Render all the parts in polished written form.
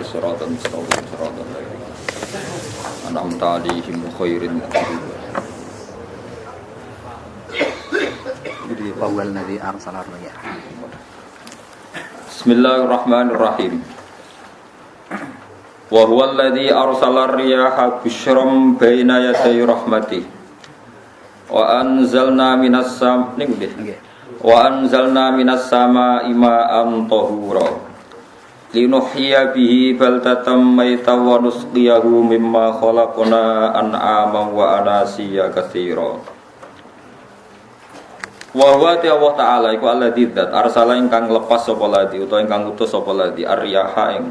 siratan mustaqim siratan ladzina an'amta 'alaihim ghairil maghdubi Jadi wal ladzi arsala riyah. Bismillahirrahmanirrahim. Wa huwa alladzi arsala riyaha busyran baina yaday rahmatih. Wa anzalna minas samaa'i ma'an tahura. Linuhyiya bihi baldatan maytan wa nusqiyahu mimma khalaqna an'aman wa anasiya katsira. Wa huwa Allah Ta'ala iku alladzi dzat arsala ingkang lepas sapa ladzi utawa ingkang utus sapa ladzi ar-riyaha ing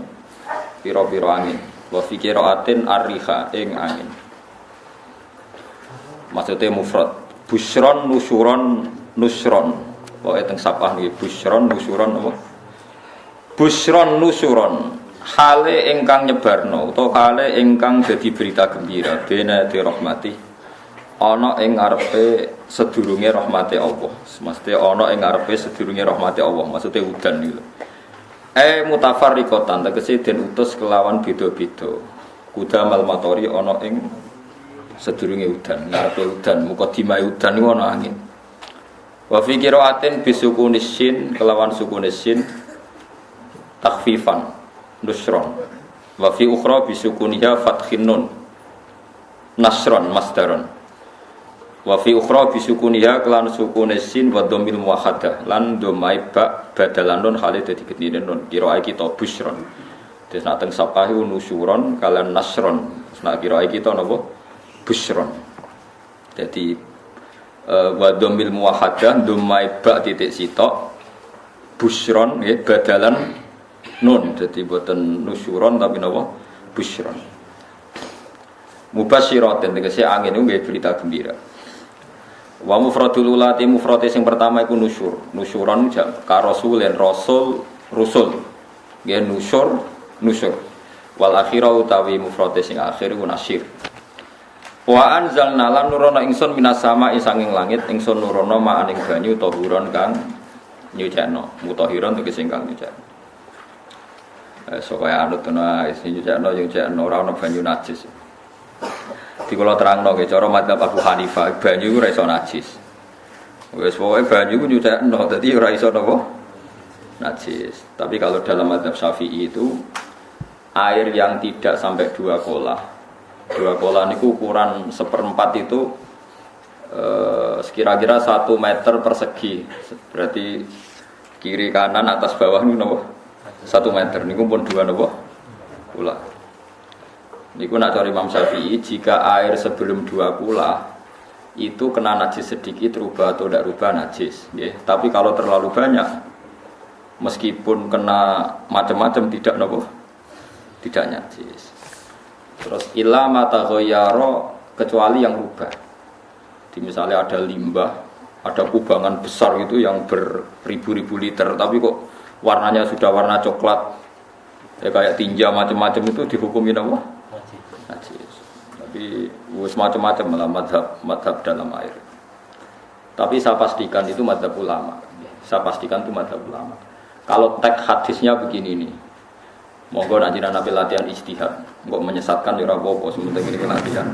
pira-pira angin wa fi qiraatin ar-riha ing angin maksudnya mufrad busyron nusyuron nusron pokoke teng sapah niki busyron nusyuron apa busyron nusyuron hale ingkang nyebarno utawa hale ingkang dadi berita gembira bena di rahmati ana ing ngarepe sedurunge rahmate Allah. Mesti ana ing ngarepe sedurunge rahmate Allah. Maksude udan niku. Mutafarriqatan tegese den utus kelawan beda-beda. Kudamal matori ana ing sedurunge udan, ngarepe udan, mukadimah udan niku ana angin. Wa fi qiraatin bisukunis sin kelawan sukunis sin takhfifan nusron. Wa fi ukhra bisukuniha fathin nun nasron masdaron. Wa fi ukhra bisukuniha kelan sukunis sin wa dhammil muwahhadah lan dhammai ba badalan nun khalid dadi gedine nun qiraah kita busyron. Terus nek teng sapahi nusyuron kalian nasron. Nek qiraah kita napa busyron. Dadi wa dhammil muwahhadah dhammai ba titik sitok busyron nggih badalan nun dadi boten nusyuron tapi napa busyron. Mubasyiratin tegese angin niku nggih berita gembira. Wa mufradul ulati mufrate sing pertama iku nusyur. Nusyuron ka rasulin rasul rusul. Nggih nusyur nusyur. Wal akhirah utawi mufrate sing akhir iku nasyir. Wa anzalna lan nurono ingsun minas sama'i sanging langit ingsun nurono ma'aning banyu tahuron kang nyucekno. Mutahiron tegese kang nyucekno. Supaya anut ana sing nyucekno ora ana banyu najis. Di kula terangno nggih cara madzhab Abu Hanifah banyu iku ora iso najis. Wis pokoke banyu iku nyucekno dadi ora iso napa najis. Tapi kalau dalam madzhab Syafi'i itu air yang tidak sampai 2 kolah. 2 kolah niku ukuran 1/4 itu sekira-kira 1 meter persegi. Berarti kiri kanan atas bawah niku napa? 1 meter niku pun 2 napa? Kolah. Niku nak cari Imam Syafi'i jika air sebelum 2 kula itu kena najis sedikit rubah atau tidak rubah najis, ya. Tapi kalau terlalu banyak meskipun kena macam-macam tidak nopo tidak najis. Terus illa mata ghayyara kecuali yang rubah. Di misalnya ada limbah, ada kubangan besar itu yang beribu-ribu liter tapi kok warnanya sudah warna coklat. Ya kayak tinja macam-macam itu dihukumi nopo najis. Tapi wis macam-macam malah madhab dalam air. Tapi saya pastikan itu madhab ulama. Saya pastikan itu madhab ulama. Kalau teks hadisnya begini nih, monggo nanti nabi latihan ijtihad, kok menyesatkan ya ora apa-apa, sementing ini latihan.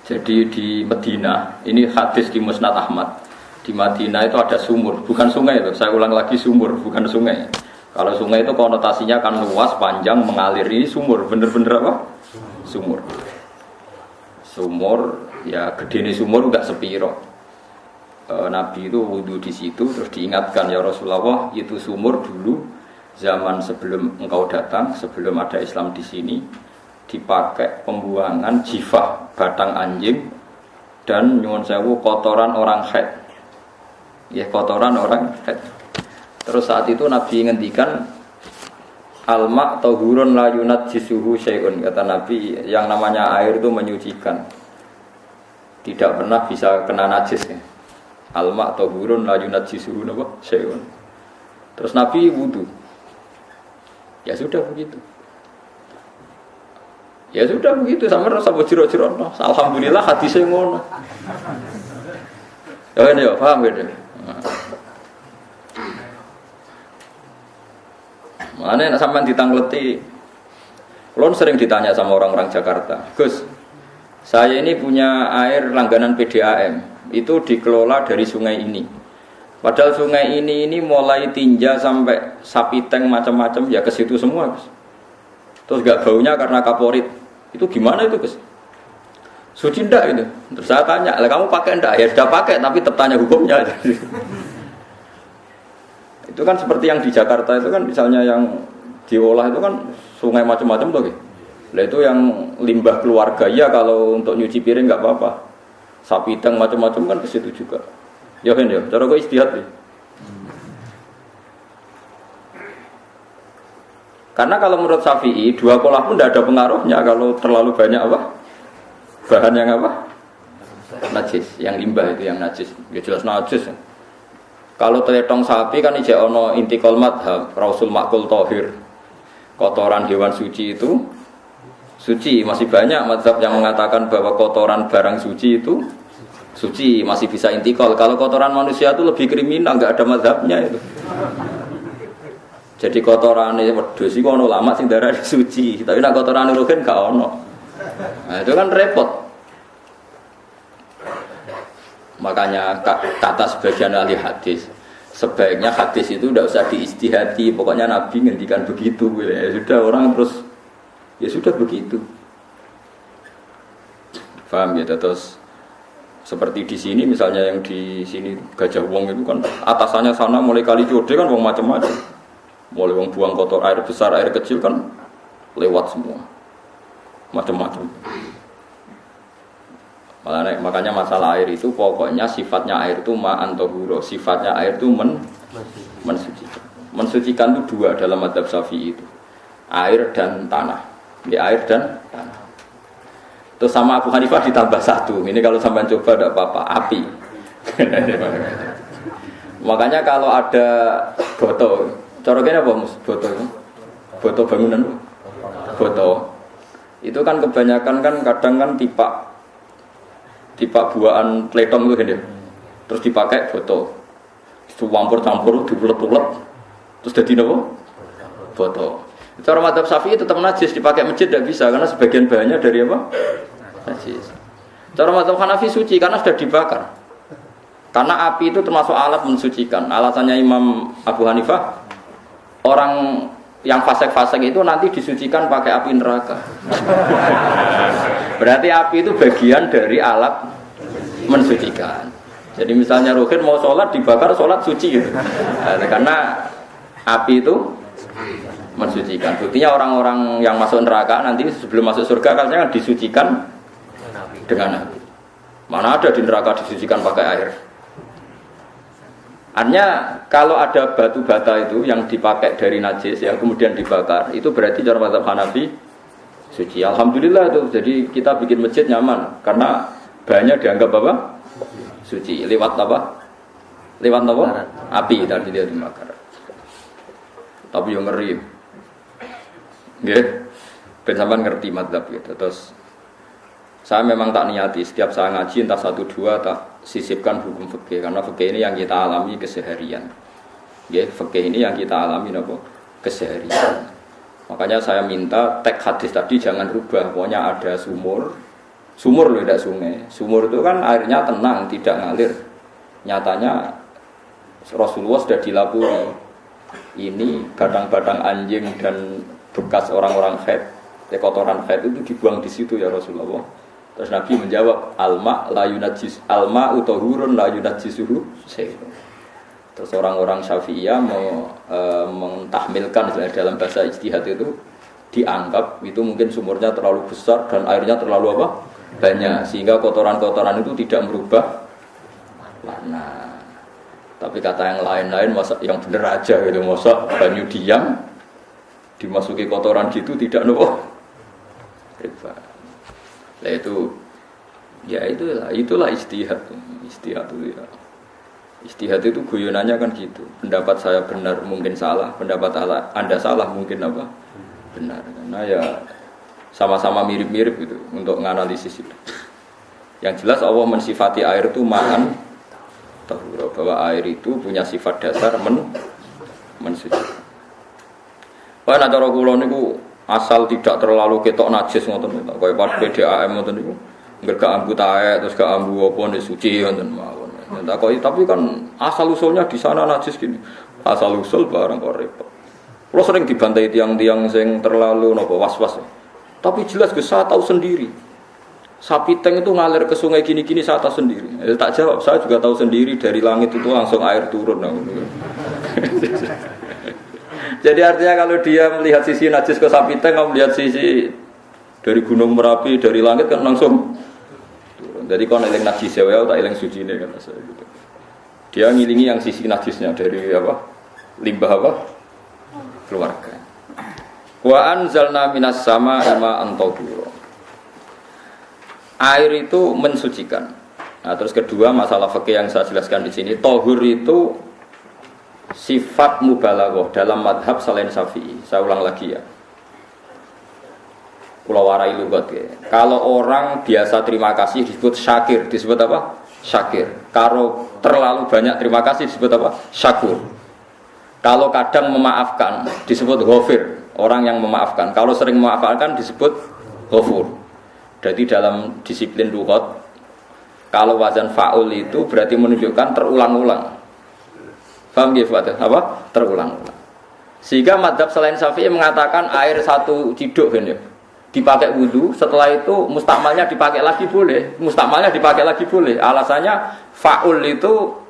Jadi di Madinah, ini hadis di Musnad Ahmad. Di Madinah itu ada sumur, bukan sungai itu. Saya ulang lagi sumur, bukan sungai. Kalau sungai itu konotasinya kan luas, panjang, mengalir. Ini sumur, bener-bener apa? Sumur. Sumur, ya gede sumur enggak sepiro. Nabi itu wudu di situ, terus diingatkan ya Rasulullah, itu sumur dulu zaman sebelum engkau datang, sebelum ada Islam di sini, dipakai pembuangan jifah, batang anjing, dan nyuwun sewu kotoran orang haid. Ya kotoran orang haid. Terus saat itu Nabi ngendikan al-ma' tahurun la yunajjisuhu syai'un. Kata Nabi yang namanya air itu menyucikan. Tidak pernah bisa kena najis ya. Al-ma' tahurun la yunajjisuhu syai'un. Terus Nabi wudu. Ya sudah begitu. Ya sudah begitu sama rasa bojiro-jiro. Alhamdulillah hadisnya ngono. Ya ini ya paham gitu. Makanya sampean ditangleti. Kulon sering ditanya sama orang-orang Jakarta, Gus, saya ini punya air langganan PDAM, itu dikelola dari sungai ini. Padahal sungai ini mulai tinja sampai sapi tank macam-macam ya ke situ semua, Gus. Terus gak baunya karena kaporit. Itu gimana itu, Gus? Suci ndak itu? Terus saya tanya, lah kamu pakai ndak? Ya sudah pakai, tapi tetap tanya hukumnya. Itu kan seperti yang di Jakarta itu kan misalnya yang diolah itu kan sungai macam-macam tuh. Lah itu yang limbah keluarga ya kalau untuk nyuci piring nggak apa-apa. Sapi tank macam-macam kan ke situ juga. Ya kan ya, cara kok istihad ya. Karena kalau menurut Syafi'i, 2 kolah pun tidak ada pengaruhnya kalau terlalu banyak apa? Bahan yang apa? Najis, yang limbah itu yang najis. Ya jelas najis. Kalau teletong sapi kan ijek ono intikal madhab, Rasul makul tohir. Kotoran hewan suci itu suci, masih banyak madhab yang mengatakan bahwa kotoran barang suci itu suci, masih bisa intikal. Kalau kotoran manusia itu lebih kriminal, nggak ada madhabnya itu. Jadi kotoran ini wedhus iku ono ulama sing darah suci, tapi nek kotoran rugen gak ono. Nah, itu kan repot. Makanya kata sebagian ahli hadis, sebaiknya hadis itu tidak usah diistihati, pokoknya Nabi ngendikan begitu, ya sudah orang terus ya sudah begitu. Paham ya? Terus seperti di sini misalnya yang di sini Gajah Wong itu kan atasannya sana mulai kali Code kan wong macam-macam. Mulai wong buang kotor air besar, air kecil kan lewat semua. Macam-macam. Makanya masalah air itu pokoknya sifatnya air itu ma'an tahura, sifatnya air itu mensucikan. Mensucikan itu 2 dalam mazhab Syafi'i itu. Air dan tanah. Ya, air dan tanah. Terus sama Abu Hanifah ditambah 1. Ini kalau sampai coba tidak apa-apa, api. Makanya kalau ada botol, cara kene apa Mus? Botol. Botol bangunan. Botol. Itu kan kebanyakan kan kadang kan tipak buahan pletong itu kan ya. Terus dipakai botol. Itu campur diulet-ulet. Terus jadi apa? Botol. Cara mazhab Syafi'i tetap najis, dipakai masjid tidak bisa karena sebagian bahannya dari apa? Najis. Cara mazhab Hanafi suci karena sudah dibakar. Karena api itu termasuk alat mensucikan. Alasannya Imam Abu Hanifah, orang yang fasik-fasik itu nanti disucikan pakai api neraka. Berarti api itu bagian dari alat mensucikan. Jadi misalnya Ruhin mau sholat dibakar, sholat suci gitu. Karena api itu mensucikan. Buktinya orang-orang yang masuk neraka nanti sebelum masuk surga katanya disucikan dengan api. Mana ada di neraka disucikan pakai air? Artinya kalau ada batu bata itu yang dipakai dari najis yang kemudian dibakar, itu berarti cara mazhab Hanafi suci. Alhamdulillah itu. Jadi kita bikin masjid nyaman karena bahannya dianggap apa? Suci. Lewat apa? Lewat apa? Api tadi dia dibakar. Tapi yang ngeri. Nggih. Ben sampean ngerti mazhab gitu. Terus saya memang tak niati setiap saya ngaji entah 1-2 tak sisipkan hukum fikih karena fikih ini yang kita alami keseharian. Ya, fikih ini yang kita alami apa? Keseharian. Makanya saya minta teks hadis tadi jangan rubah. Pokoknya ada sumur loh, tidak sungai. Sumur itu kan airnya tenang, tidak ngalir. Nyatanya Rasulullah sudah dilapuri. Ini batang-batang anjing dan bekas orang-orang haid, kotoran haid itu dibuang di situ ya Rasulullah. Terus Nabi menjawab, alma la yunajjis, alma utahurun la yunajjisuhu syai'. Terus orang-orang Syafi'iyah mentahmilkan dalam bahasa ijtihad itu dianggap itu mungkin sumurnya terlalu besar dan airnya terlalu apa? Banyak sehingga kotoran-kotoran itu tidak merubah warna. Tapi kata yang lain-lain masa yang benar aja gitu, masa banyu diam dimasuki kotoran gitu tidak nopo. Riba. Nah itu ya itulah ijtihad itu ya. Ijtihad itu guyonannya kan gitu. Pendapat saya benar mungkin salah, pendapat Anda salah mungkin apa? Benar. Karena ya sama-sama mirip-mirip gitu untuk menganalisis itu. Yang jelas Allah mensifati air itu ma'an tahura, bahwa air itu punya sifat dasar mensucikan. Kaya nek cara kula niku asal tidak terlalu ketok najis ngoten to. Kaya pas PDAM ngoten niku. Enggak gak ambu taek terus gak ambu apa nek suci ngoten mawon. Tapi kan asal usulnya di sana najis gini. Asal usul barang kok repot. Kula sering dibantai tiang-tiang sing terlalu napa was-was. Tapi jelas Gus saya tahu sendiri. Sapi teng itu ngalir ke sungai gini-gini saya tahu sendiri. Tak jawab, saya juga tahu sendiri dari langit itu langsung air turun. Jadi artinya kalau dia melihat sisi najis ke sapi teng, kalau melihat sisi dari gunung Merapi, dari langit kan langsung turun. Jadi kalau eling najis ya, tak eling suci ini kan saya gitu. Dia ngilingi yang sisi najisnya dari apa? Limbah apa? Keluarga. Wa anzalna minas sama'i ma'an tahura. Air itu mensucikan. Nah, terus kedua masalah fikih yang saya jelaskan di sini, tahur itu sifat mubalaghah dalam madhab selain Syafi'i. Saya ulang lagi ya. Kula warai lugat ya. Kalau orang biasa terima kasih disebut syakir, disebut apa? Syakir. Kalau terlalu banyak terima kasih disebut apa? Syakur. Kalau kadang memaafkan disebut ghafir, orang yang memaafkan. Kalau sering memaafkan disebut ghafur. Jadi dalam disiplin lughat, kalau wazan fa'ul itu berarti menunjukkan terulang-ulang. Paham ya Pak? Apa? Terulang-ulang. Sehingga madhab selain Syafi'i mengatakan air satu ciduk kan ya, dipakai wudu, setelah itu mustakmalnya dipakai lagi boleh. Mustakmalnya dipakai lagi boleh. Alasannya fa'ul itu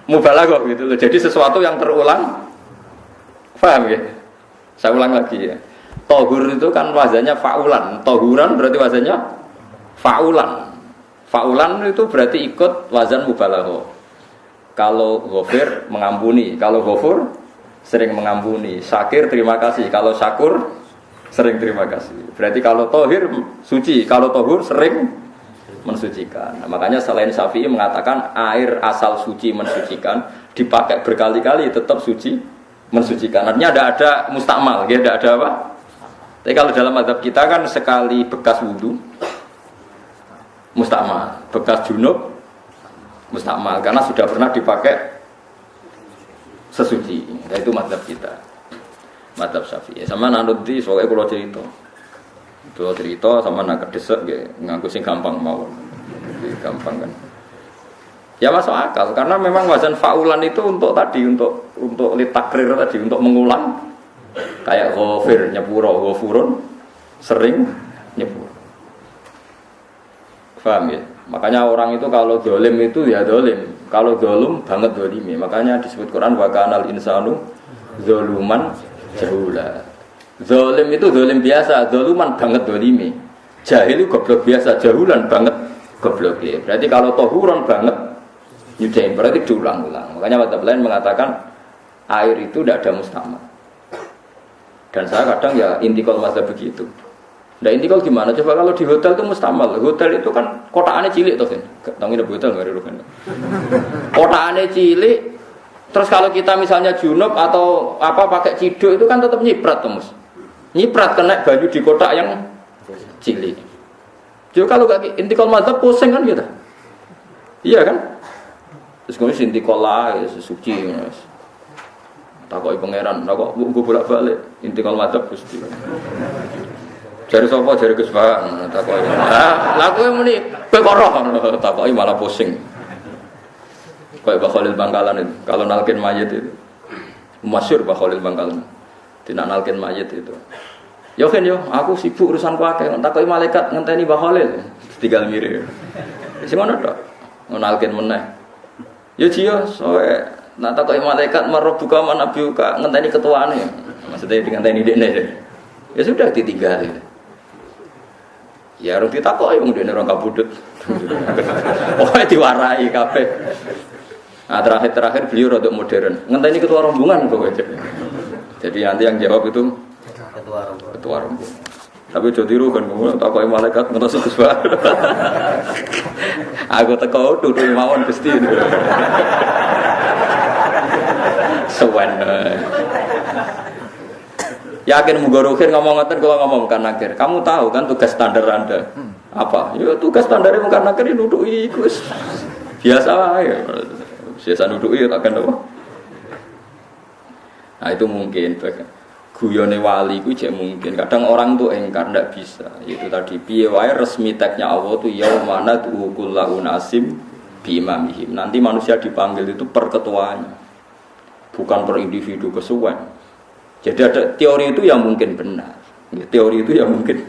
mubalaghah gitu loh. Jadi sesuatu yang terulang. Paham ya? Saya ulang lagi ya. Tahur itu kan wazannya fa'ulan. Tahuran berarti wazannya fa'ulan. Fa'ulan itu berarti ikut wazan mubalaghah. Kalau ghafir mengampuni, kalau ghafur sering mengampuni, syakir terima kasih, kalau syakur sering terima kasih. Berarti kalau tahir suci, kalau tahur sering mensucikan. Nah, makanya selain Syafi'i mengatakan air asal suci mensucikan, dipakai berkali-kali tetap suci mensucikan. Artinya ada mustakmal, ya, ada apa? Tapi kalau dalam mazhab kita kan sekali bekas wudu mustakmal, bekas junub mustakmal karena sudah pernah dipakai sesuci. Nah, itu mazhab kita, mazhab Syafi'i. Sama nanti soalnya kalau cerita sama nak kedesek ngaku sing gampang mau, gampang kan? Ya masuk akal karena memang wazan fa'ulan itu untuk tadi untuk litakrir tadi untuk mengulang kayak ghafir nyepuro ghafurun sering nyepuro. Paham ya? Makanya orang itu kalau dolim itu ya dolim, kalau dolum banget dolimi. Makanya disebut Quran wa kanal insanu zoluman jahula. Dolim itu dolim biasa, doluman banget dolimi. Jahil itu goblok biasa, jahulan banget goblok ya. Berarti kalau tohuron banget nyudahin berarti diulang-ulang. Makanya mazhab lain mengatakan air itu tidak ada mustakmal. Dan saya kadang ya intikal mazhab begitu. Nah intikal gimana? Coba kalau di hotel itu mustakmal. Hotel itu kan kotaannya cilik tuh kan. Tangi ada hotel nggak ada kan. Kotaannya cilik. Terus kalau kita misalnya junub atau apa pakai ciduk itu kan tetap nyiprat tuh mus. Nyiprat kena baju di kotak yang cilik. Jadi kalau gak intikal mazhab pusing kan gitu. Iya kan? Terus kemudian intikal lah suci. Takoki pangeran, takok gue bolak-balik intikal mazhab Gusti. Jari sapa jari Gus Bang takoki. Lah kowe muni kowe takoki malah pusing. Kayak Mbah Khalil Bangkalan itu, kalau nalkin mayit itu masyhur Mbah Khalil Bangkalan. Tidak nalkin mayit itu. Yo kan yo, aku sibuk urusan akeh, takoki malaikat ngenteni Mbah Khalil. Tinggal mirip. Sing ngono tok. Nalkin meneh. Yo jiyo soe nak takoki malaikat marobuka manabiuka ngenteni ketuane. Maksudnya ngenteni dekne. Ya sudah ditinggal. Ya harus ditakoki wong dene orang kabudut. Oh diwarai kabeh. Nah terakhir beliau rodok modern. Ngenteni ketua rombongan kok. Jadi nanti yang jawab itu ketua rombongan. Tapi aja tiru kan ngono takoki malaikat ngerti Gus Pak. Aku teko tutu mawon Gusti. Sewen. Yakin mugorokin ngomong ngoten kula ngomong kan akhir. Kamu tahu kan tugas standar Anda? Apa? Ya tugas standare mung kan akhir nutuki iku wis biasa wae. Biasa nutuki tak kan apa? Nah itu mungkin guyone wali ku jek mungkin. Kadang orang tuh engkar ndak bisa. Itu tadi piye wae resmi teknya Allah tuh yaumana tuqullu nasim bi imamihim. Nanti manusia dipanggil itu per ketuanya. Bukan per individu kesuwen. Jadi ada teori itu yang mungkin benar. Teori itu yang mungkin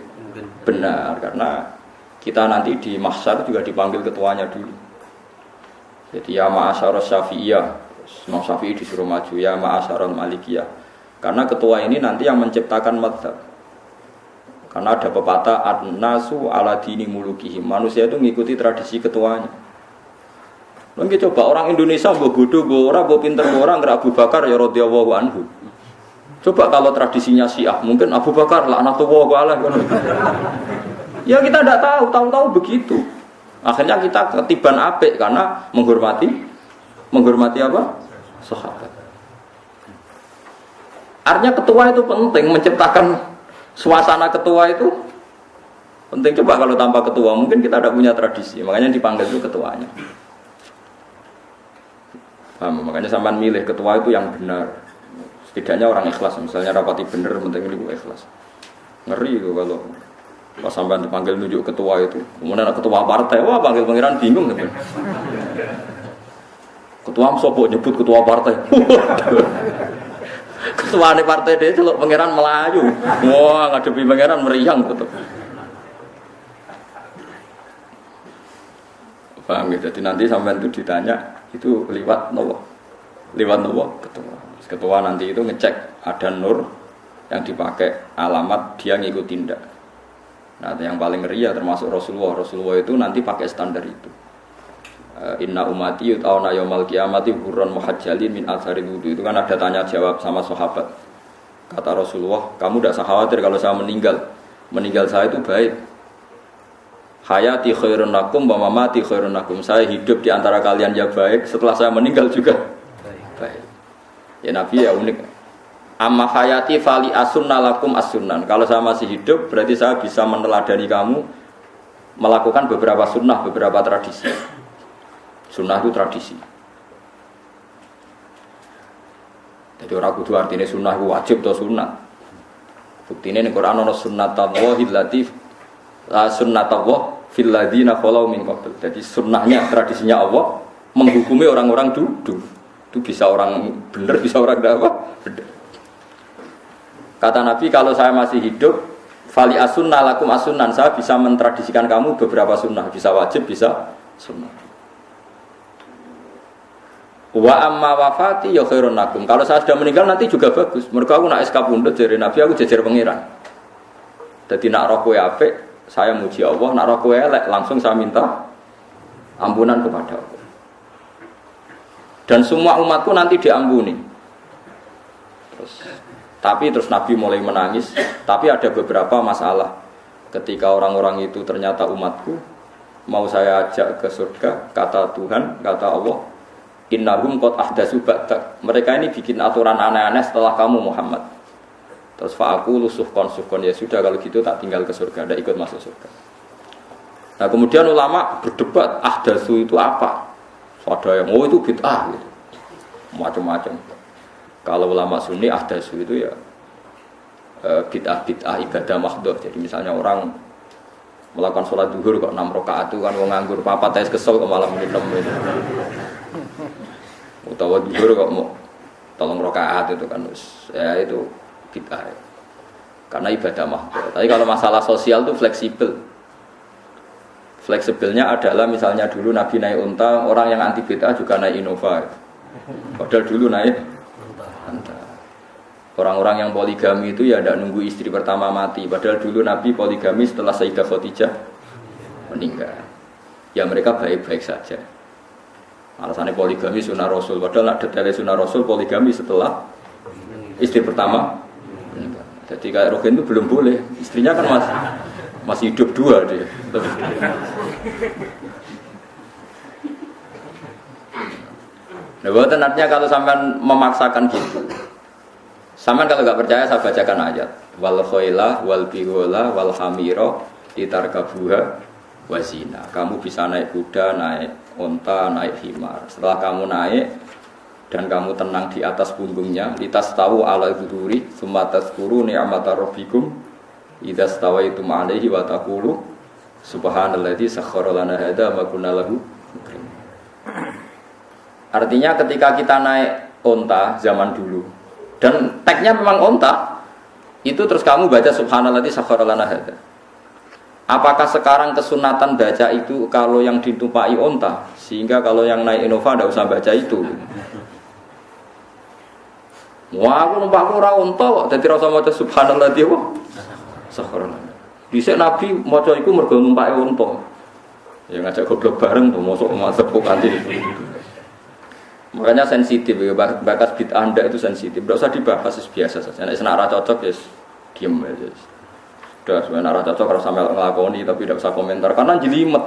benar karena kita nanti di mahsyar juga dipanggil ketuanya dulu. Jadi ya ma'asyarus syafi'iyah, Imam Syafi'i disuruh maju ya ma'asyarul malikiyah. Karena ketua ini nanti yang menciptakan madzhab. Karena ada pepatah an-nasu ala dini mulukihim. Manusia itu mengikuti tradisi ketuanya. Mungkin coba orang Indonesia mbok bodoh, mbok ora, mbok pinter mbok ora, nggak Abu Bakar ya radhiyallahu anhu. Coba kalau tradisinya Syiah, mungkin Abu Bakar laknatullah alaihi. Ya kita tidak tahu begitu. Akhirnya kita ketiban apik karena menghormati apa? Sahabat. Artinya ketua itu penting, menciptakan suasana ketua itu penting. Coba kalau tanpa ketua mungkin kita tidak punya tradisi, makanya dipanggil itu ketuanya. Paham? Makanya sampean milih ketua itu yang benar. Setidaknya orang ikhlas, misalnya rapati benar, penting ini ikhlas. Ngeri itu kalau pas sampean dipanggil nunjuk ketua itu, kemudian ketua partai, wah panggil pangeran bingung kan? Ketua sopo nyebut ketua partai. Ketua partai dia celuk pangeran Melayu. Wah, ngadepi pangeran meriang betul. Paham gitu. Jadi nanti sampean itu ditanya itu liwat nopo ketua. Ketua nanti itu ngecek ada nur yang dipakai alamat dia ngikutin ndak. Nah, yang paling ngeri ya termasuk Rasulullah itu nanti pakai standar itu. Inna umati yut'auna yaumal qiyamati hurran muhajjalin min atharil wudu. Itu kan ada tanya jawab sama sahabat. Kata Rasulullah, kamu tidak usah khawatir kalau saya meninggal. Meninggal saya itu baik. Hayati khairun lakum wa mamati khairun lakum. Saya hidup di antara kalian ya baik, setelah saya meninggal juga baik. Ya Nabi ya unik. Amma hayati fali asunna lakum as-sunnan. Kalau saya masih hidup berarti saya bisa meneladani kamu melakukan beberapa sunnah, beberapa tradisi. Sunnah itu tradisi. Jadi orang kudu artinya sunnah itu wajib atau sunnah. Buktinya di Quran ada sunnatullah latif sunnatullah fil ladzina khalau min qabl. Jadi sunnahnya tradisinya Allah menghukumi orang-orang dulu. Itu bisa orang benar, bisa orang tidak apa? Benar. Kata Nabi kalau saya masih hidup fali asunna lakum asunnan, saya bisa mentradisikan kamu beberapa sunnah, bisa wajib, bisa sunnah. Wa amma wafati ya khairun lakum. Kalau saya sudah meninggal nanti juga bagus. Mergo aku nak SK pundhut jare Nabi aku jejer pangeran. Dadi nak roh kowe apik, saya muji Allah, nak roh kowe elek langsung saya minta ampunan kepada Allah. Dan semua umatku nanti diampuni. Terus Nabi mulai menangis, tapi ada beberapa masalah. Ketika orang-orang itu ternyata umatku, mau saya ajak ke surga, kata Tuhan, kata Allah, innahum qad ahdatsu ba'dak. Mereka ini bikin aturan aneh-aneh setelah kamu Muhammad. Terus fa'aqulu suhqan ya sudah kalau gitu tak tinggal ke surga, tidak ikut masuk surga. Nah kemudian ulama berdebat ahdatsu itu apa? Ada yang itu bid'ah gitu. Macam-macam. Kalau ulama Sunni ahdatsu itu ya bid'ah ibadah mahdhah. Jadi misalnya orang melakukan sholat zuhur kok 6 rakaat itu kan wong nganggur papat tes kesel kok malam ini 6 itu. Utawa zuhur kok mau 3 rakaat itu kan ya itu bid'ah. Karena ibadah mahdhah. Tapi kalau masalah sosial itu fleksibel. Fleksibelnya adalah misalnya dulu Nabi naik unta, orang yang anti bid'ah juga naik Innova. Padahal dulu naik unta. Orang-orang yang poligami itu ya tidak nunggu istri pertama mati. Padahal dulu Nabi poligami setelah Sayyidah Khadijah meninggal. Ya mereka baik-baik saja. Alasannya poligami sunnah Rasul. Padahal nak detailnya sunnah Rasul poligami setelah istri pertama meninggal. Jadi kayak Rogen itu belum boleh. Istrinya kan masih hidup 2 dia. Nah, bukan artinya kalau sampean memaksakan gitu. Sampean kalau enggak percaya saya bacakan ayat. Wal khailah wal bighola wal hamira litarkabuha wazina. Kamu bisa naik kuda, naik unta, naik himar. Setelah kamu naik, dan kamu tenang di atas punggungnya, litastawu ala dzuri tsumma tazkuru ni'mata rabbikum idza stawaitum 'alaihi wa taqulu subhanalladzi sakhkhara lana hadza ma kunna lahu muqrinin. Artinya ketika kita naik onta zaman dulu dan tagnya memang onta itu, terus kamu baca subhanalladzi sakhkhara lana hadza. Apakah sekarang kesunatan baca itu kalau yang ditumpai onta, sehingga kalau yang naik Innova tidak usah baca itu? Wah, aku numpakku ora onta kok dadi rasa maca subhanalladzi wa sakhkhara lana. Dhisik Nabi maca iku mergo numpake onta. Ya ngajak goblok bareng to, mosok masepuk kanthi. Makanya sensitif ya, bakas bid'ah Anda itu sensitif. Tidak usah dibahas, biasa saja. Nek senara cocok ya diem aja. Sudah senara cocok harus sampai ngelakoni tapi tidak usah komentar karena jelimet.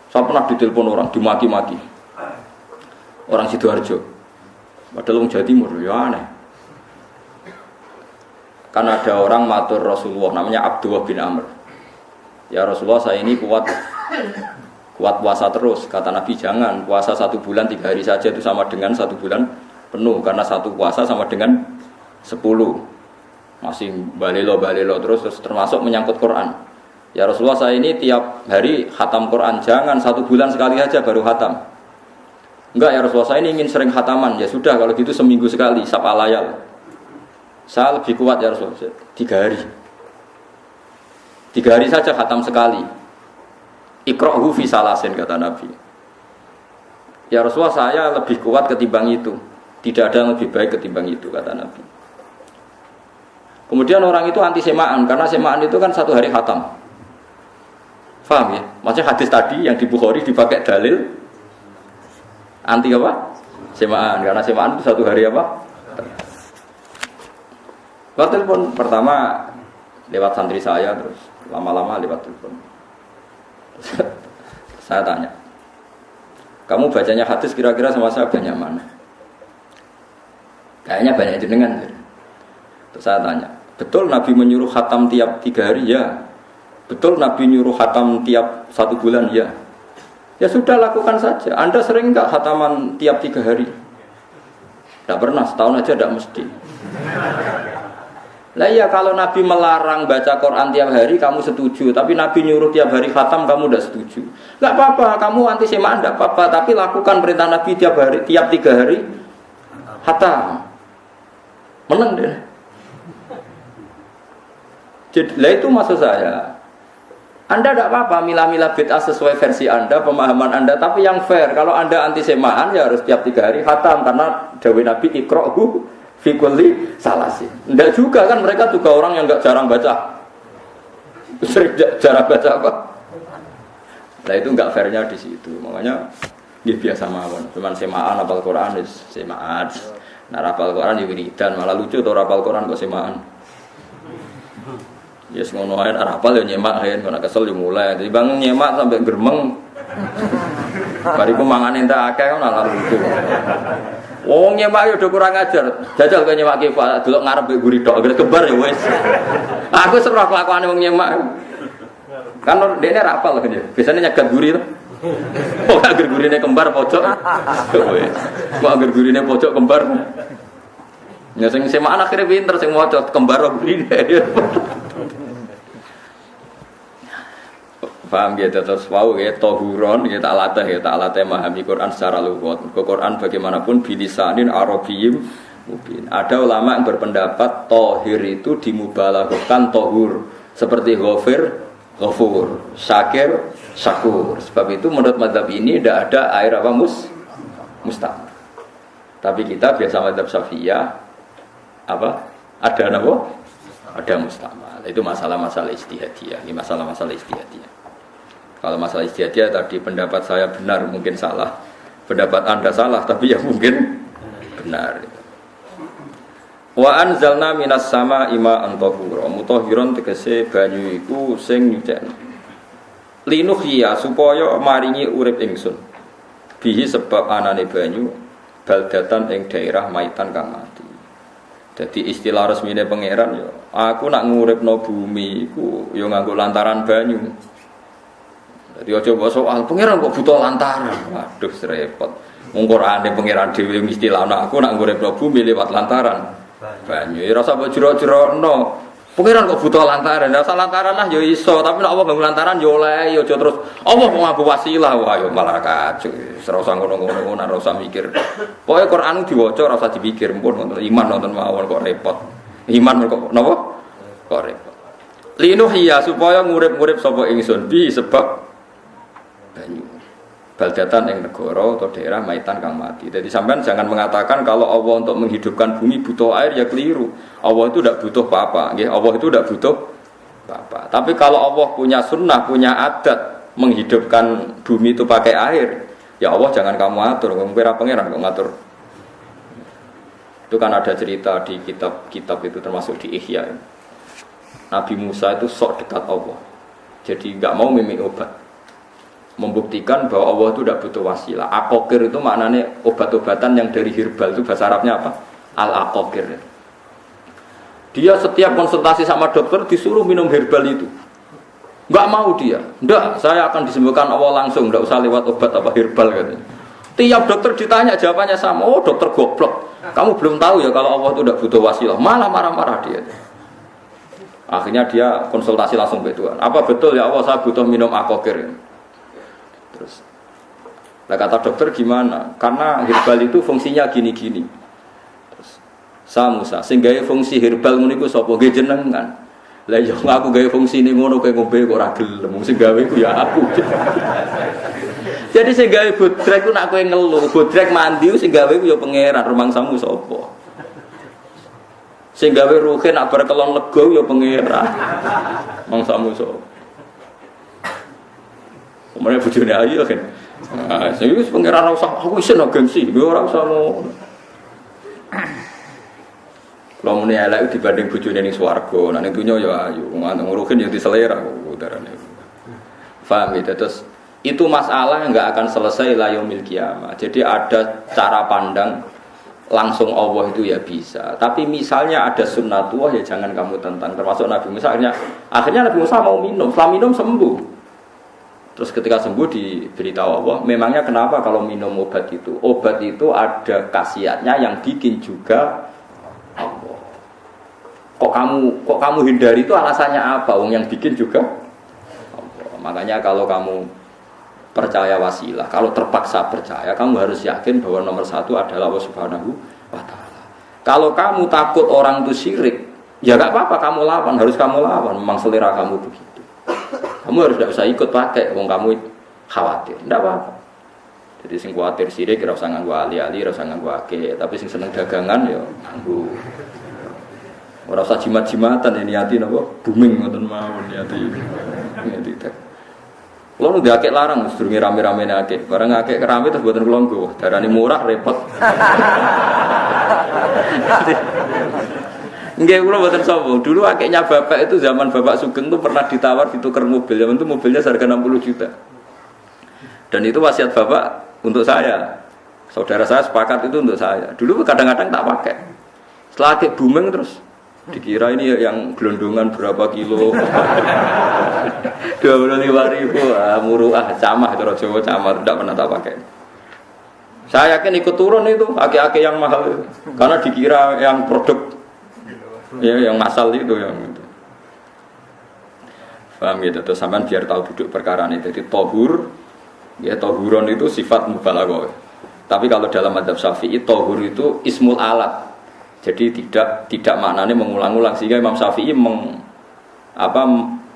Saya pernah ditelepon orang dimaki-maki. Orang Sidoarjo. Padahal orang Jawa Timur, ya aneh. Karena ada orang matur Rasulullah, namanya Abdullah bin Amr. Ya Rasulullah, saya ini kuat puasa terus. Kata Nabi, jangan puasa 1 bulan 3 hari saja itu sama dengan 1 bulan penuh. Karena 1 puasa sama dengan 10. Masih balelo terus termasuk menyangkut Quran. Ya Rasulullah, saya ini tiap hari khatam Quran. Jangan 1 bulan sekali saja baru khatam. Enggak ya Rasulullah, saya ini ingin sering khataman. Ya sudah kalau gitu seminggu sekali, sapalayal. Saya lebih kuat ya Rasulullah, 3 hari. 3 hari saja khatam sekali. Iqra'hu fi salasin, kata Nabi. Ya Rasulullah, saya lebih kuat ketimbang itu. Tidak ada yang lebih baik ketimbang itu, kata Nabi. Kemudian orang itu anti semaan, karena semaan itu kan 1 hari khatam. Faham ya? Maksudnya hadis tadi yang di Bukhari dipakai dalil anti apa? Semaan, karena semaan itu 1 hari apa? Waktu telepon pertama lewat santri saya, terus lama-lama lewat telepon. Saya tanya, kamu bacanya hadis kira-kira sama saya banyak mana? Kayaknya banyak jenengan. Terus saya tanya, betul Nabi menyuruh khatam tiap 3 hari? Ya. Betul Nabi menyuruh khatam tiap 1 bulan? Ya. Ya sudah, lakukan saja. Anda sering enggak khataman tiap 3 hari? Tidak pernah, setahun aja tidak mesti. Lah iya, kalau Nabi melarang baca Quran tiap hari kamu setuju, tapi Nabi nyuruh tiap hari khatam kamu tidak setuju. Enggak apa-apa, kamu anti semaan enggak apa-apa, tapi lakukan perintah Nabi tiap 3 hari khatam. Menang deh. Jadi, lah itu maksud saya. Anda tidak apa-apa milah-milah bid'ah sesuai versi Anda, pemahaman Anda, tapi yang fair. Kalau Anda anti semaan ya harus tiap 3 hari khatam, karena dawuh Nabi iqra'hu fi kulli salasin. Enggak juga kan, mereka juga orang yang enggak jarang baca. Sering jarang baca apa? Nah itu enggak fairnya di situ. Makanya dia biasa mawon. Cuman semaan hafal Quran wis semaan. Nah hafal Quran yo wiridan, malah lucu to hafal Quran kok semaan. Ya ngono ae hafal yo nyemak ae, kok kesel yo mulai. Jadi bang nyemak sampai geremeng. Bariku mangan entek akeh kan ala lucu. Wong nyemak yo do kurang ajar. Jajal kok nyemak ki delok ngarep mbek guri tok, kembar ya wis. Aku serah kelakuane wong nyemak. Kan dekne ra apal kan ya. Biasane nyegat guri to. Oh, agar gurine kembar pojok. Wis. Kok agar gurine pojok kembar. Ya sing semaan akhire pinter sing maca kembar gurine. Paham gitu, terus wow ya tohuron, kita latih memahami Quran secara lugat. Quran bagaimanapun bilisanin Arabiyyin mubin. Ada ulama yang berpendapat tohir itu dimubalaghahkan tohur, seperti ghafir, ghafur, syakir, syakur. Sebab itu menurut mazhab ini tidak ada air apa mustahil. Tapi kita biasa mazhab Syafi'iyah apa? Ada apa? Ada mustahil. Itu masalah-masalah ijtihadiyah. Ini masalah-masalah ijtihadiyah. Kalau masalah ijtihadiyah tadi pendapat saya benar, mungkin salah. Pendapat Anda salah, tapi ya mungkin benar. Wa anzalna minas sama ima antahura. Mutahhiron tegese banyu iku sing nyucekno. Linuhya supaya maringi urip ingsun. Bihi sebab anane banyu baldatan ing daerah maitan kang mati. Jadi istilah resmine pangeran ya, aku nak nguripno bumi iku ya nganggo lantaran banyu. Jadi aja mbok soal pangeran kok butuh lantaran. Waduh repot. Wong Qur'ane pangeran dhewe istilahna aku nak ngurip bumi lewat lantaran. Banyu ora usah mbok jero-jerono. Pangeran kok butuh lantaran. Ora usah lantaran lah ya iso, tapi nek Allah bangun lantaran ya oleh ya aja terus Allah kok ngaku wasilah wah ya malah kacau. Ora usah ngono-ngono, ora usah mikir. Pokoke Qur'an diwaca ora usah dipikir, pun iman nonton mawon kok repot. Iman kok napa? Kok repot. Linuhiya supaya ngurip-ngurip sapa ingsun bi sebab banyu. Baldatan yang negara atau daerah maitan kang mati. Jadi sampean jangan mengatakan kalau Allah untuk menghidupkan bumi butuh air ya keliru. Allah itu tidak butuh apa-apa. Allah itu tidak butuh apa-apa. Tapi kalau Allah punya sunnah, punya adat menghidupkan bumi itu pakai air, ya Allah jangan kamu atur. Kamu kira pangeran kok ngatur. Itu kan ada cerita di kitab-kitab itu termasuk di Ihya. Nabi Musa itu sok dekat Allah. Jadi enggak mau mimik obat. Membuktikan bahwa Allah itu tidak butuh wasilah. Aqaqir itu maknanya obat-obatan yang dari herbal itu bahasa Arabnya apa? Al-aqaqir. Dia setiap konsultasi sama dokter disuruh minum herbal itu. Enggak mau dia. Enggak, saya akan disembuhkan Allah langsung, enggak usah lewat obat apa herbal katanya. Tiap dokter ditanya jawabannya sama. Oh, dokter goblok. Kamu belum tahu ya kalau Allah itu tidak butuh wasilah. Malah marah-marah dia. Akhirnya dia konsultasi langsung ke Tuhan. Apa betul ya Allah saya butuh minum aqaqir? Terus, lah kata dokter gimana? Karena herbal itu fungsinya gini-gini. Terus, Musa, sing gawe fungsi herbal ngono iku sapa? Nggih jenengan. Lah yo aku gawe fungsi ning ngono kowe ngombe kok ora gelem. Sing gawe ku ya aku. Jadi sing gawe bodrek ku nak kowe ngeluh, bodrek mandi sing gawe ku ya pangeran, rumangsamu sapa? Sing gawe ruhe nak bar kelon lega ya pangeran. Mangsamu sapa? Kemudian bujune ayu kan. Nah, sing wis pangeran ora usah aku isin gengsi, ora usah ngono. Kalau muni elek dibanding bojone ning swarga, nek ning dunya ya ayu, nguruhin ya diselera udarane. Paham ya? Terus itu masalah yang enggak akan selesai la yaumil qiyamah. Jadi ada cara pandang langsung Allah itu ya bisa. Tapi misalnya ada sunnatullah ya jangan kamu tentang. Termasuk Nabi Musa akhirnya Nabi Musa mau minum, setelah minum sembuh. Terus ketika sembuh diberitahu Allah, memangnya kenapa kalau minum obat itu? Obat itu ada khasiatnya yang bikin juga Allah. Kok kamu hindari itu alasannya apa? Yang bikin juga Allah. Makanya kalau kamu percaya wasilah, kalau terpaksa percaya, kamu harus yakin bahwa nomor satu adalah Allah Subhanahu wa Ta'ala. Kalau kamu takut orang itu syirik, ya gak apa-apa kamu lawan, harus kamu lawan. Memang selera kamu begitu. Kamu harus tidak usah ikut pakai, wong kamu khawatir, tidak apa-apa. Jadi sing khawatir sirik, ora usah nganggo ali-ali, ora usah nganggo akeh. Tapi sing seneng dagangan ya nganggo. Ora usah jimat-jimatan ya niati napa? Booming ngoten mawon niati. Niati tak. Kulo nu akeh larang sedurunge rame-rame akeh. Barang akeh kerame terus mboten kulo nggo. Darani murah repot. Nggih kula mboten sapa. Dulu akehnya bapak itu zaman Bapak Sugeng itu pernah ditawar ditukar mobil. Zaman itu mobilnya harga 60 juta. Dan itu wasiat bapak untuk saya. Saudara saya sepakat itu untuk saya. Dulu kadang-kadang tak pakai. Setelah akeh booming terus dikira ini yang gelondongan berapa kilo. 25.000 muruah camah cara Jawa camah tidak pernah tak pakai. Saya yakin ikut turun itu akeh-akeh yang mahal itu. Karena dikira yang produk ya yang masal itu yang itu. Paham ya, terus sampean biar tahu duduk perkara ini. Jadi tohur, ya tohuron itu sifat mubalaghah. Tapi kalau dalam mazhab Syafi'i tohur itu ismul alat. Jadi tidak maknanya mengulang-ulang sehingga Imam Syafi'i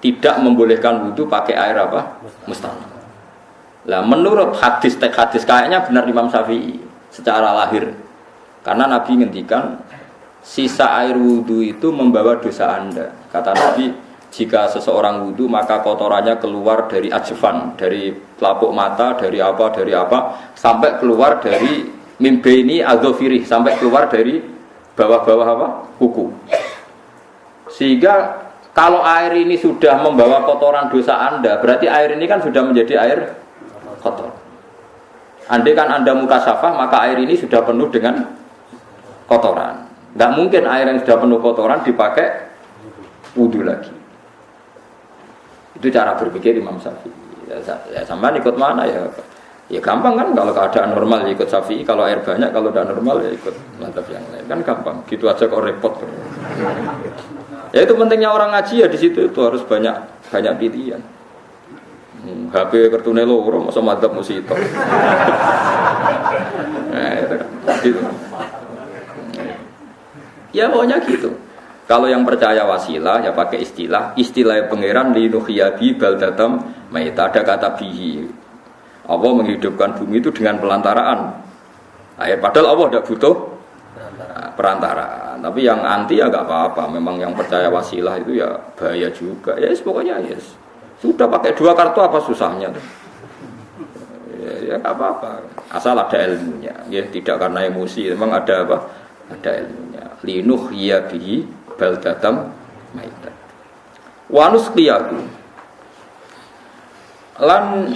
tidak membolehkan wudu pakai air apa? Mustahil. Lah menurut hadis kayaknya benar Imam Syafi'i secara lahir. Karena Nabi ngendikan sisa air wudu itu membawa dosa Anda. Kata Nabi, jika seseorang wudu maka kotorannya keluar dari ajfan, dari telapuk mata, dari apa, sampai keluar dari mimbaini adzofiri, sampai keluar dari bawah-bawah apa? Kuku. Sehingga kalau air ini sudah membawa kotoran dosa Anda, berarti air ini kan sudah menjadi air kotor. Andai kan Anda mukasyafah, maka air ini sudah penuh dengan kotoran. Tidak mungkin air yang sudah penuh kotoran dipakai wudu lagi. Itu cara berpikir Imam Syafi'i. Ya sampean ikut mana ya? Ya gampang kan kalau keadaan normal ya ikut Syafi'i, kalau air banyak, kalau tidak normal ya ikut mazhab yang lain. Kan gampang. Gitu aja kok repot. Ya itu pentingnya orang ngaji ya di situ itu harus banyak pilihan. HP kartune loro masa mazhab mesti itu. Nah, itu kan. Gitu. Ya pokoknya gitu. Kalau yang percaya wasilah ya pakai istilah pangeran linuhyabi baldatam maita, ada kata bihi. Allah menghidupkan bumi itu dengan pelantaraan. Padahal Allah tidak butuh perantaraan. Tapi yang anti ya nggak apa-apa. Memang yang percaya wasilah itu ya bahaya juga. Ya pokoknya yes. Sudah pakai 2 kartu apa susahnya tuh? Ya nggak apa-apa. Asal ada ilmunya. Ya tidak karena emosi. Memang ada apa? Ada ilmunya. Linuhyabi baldatam maita. Wanus qiyaku lan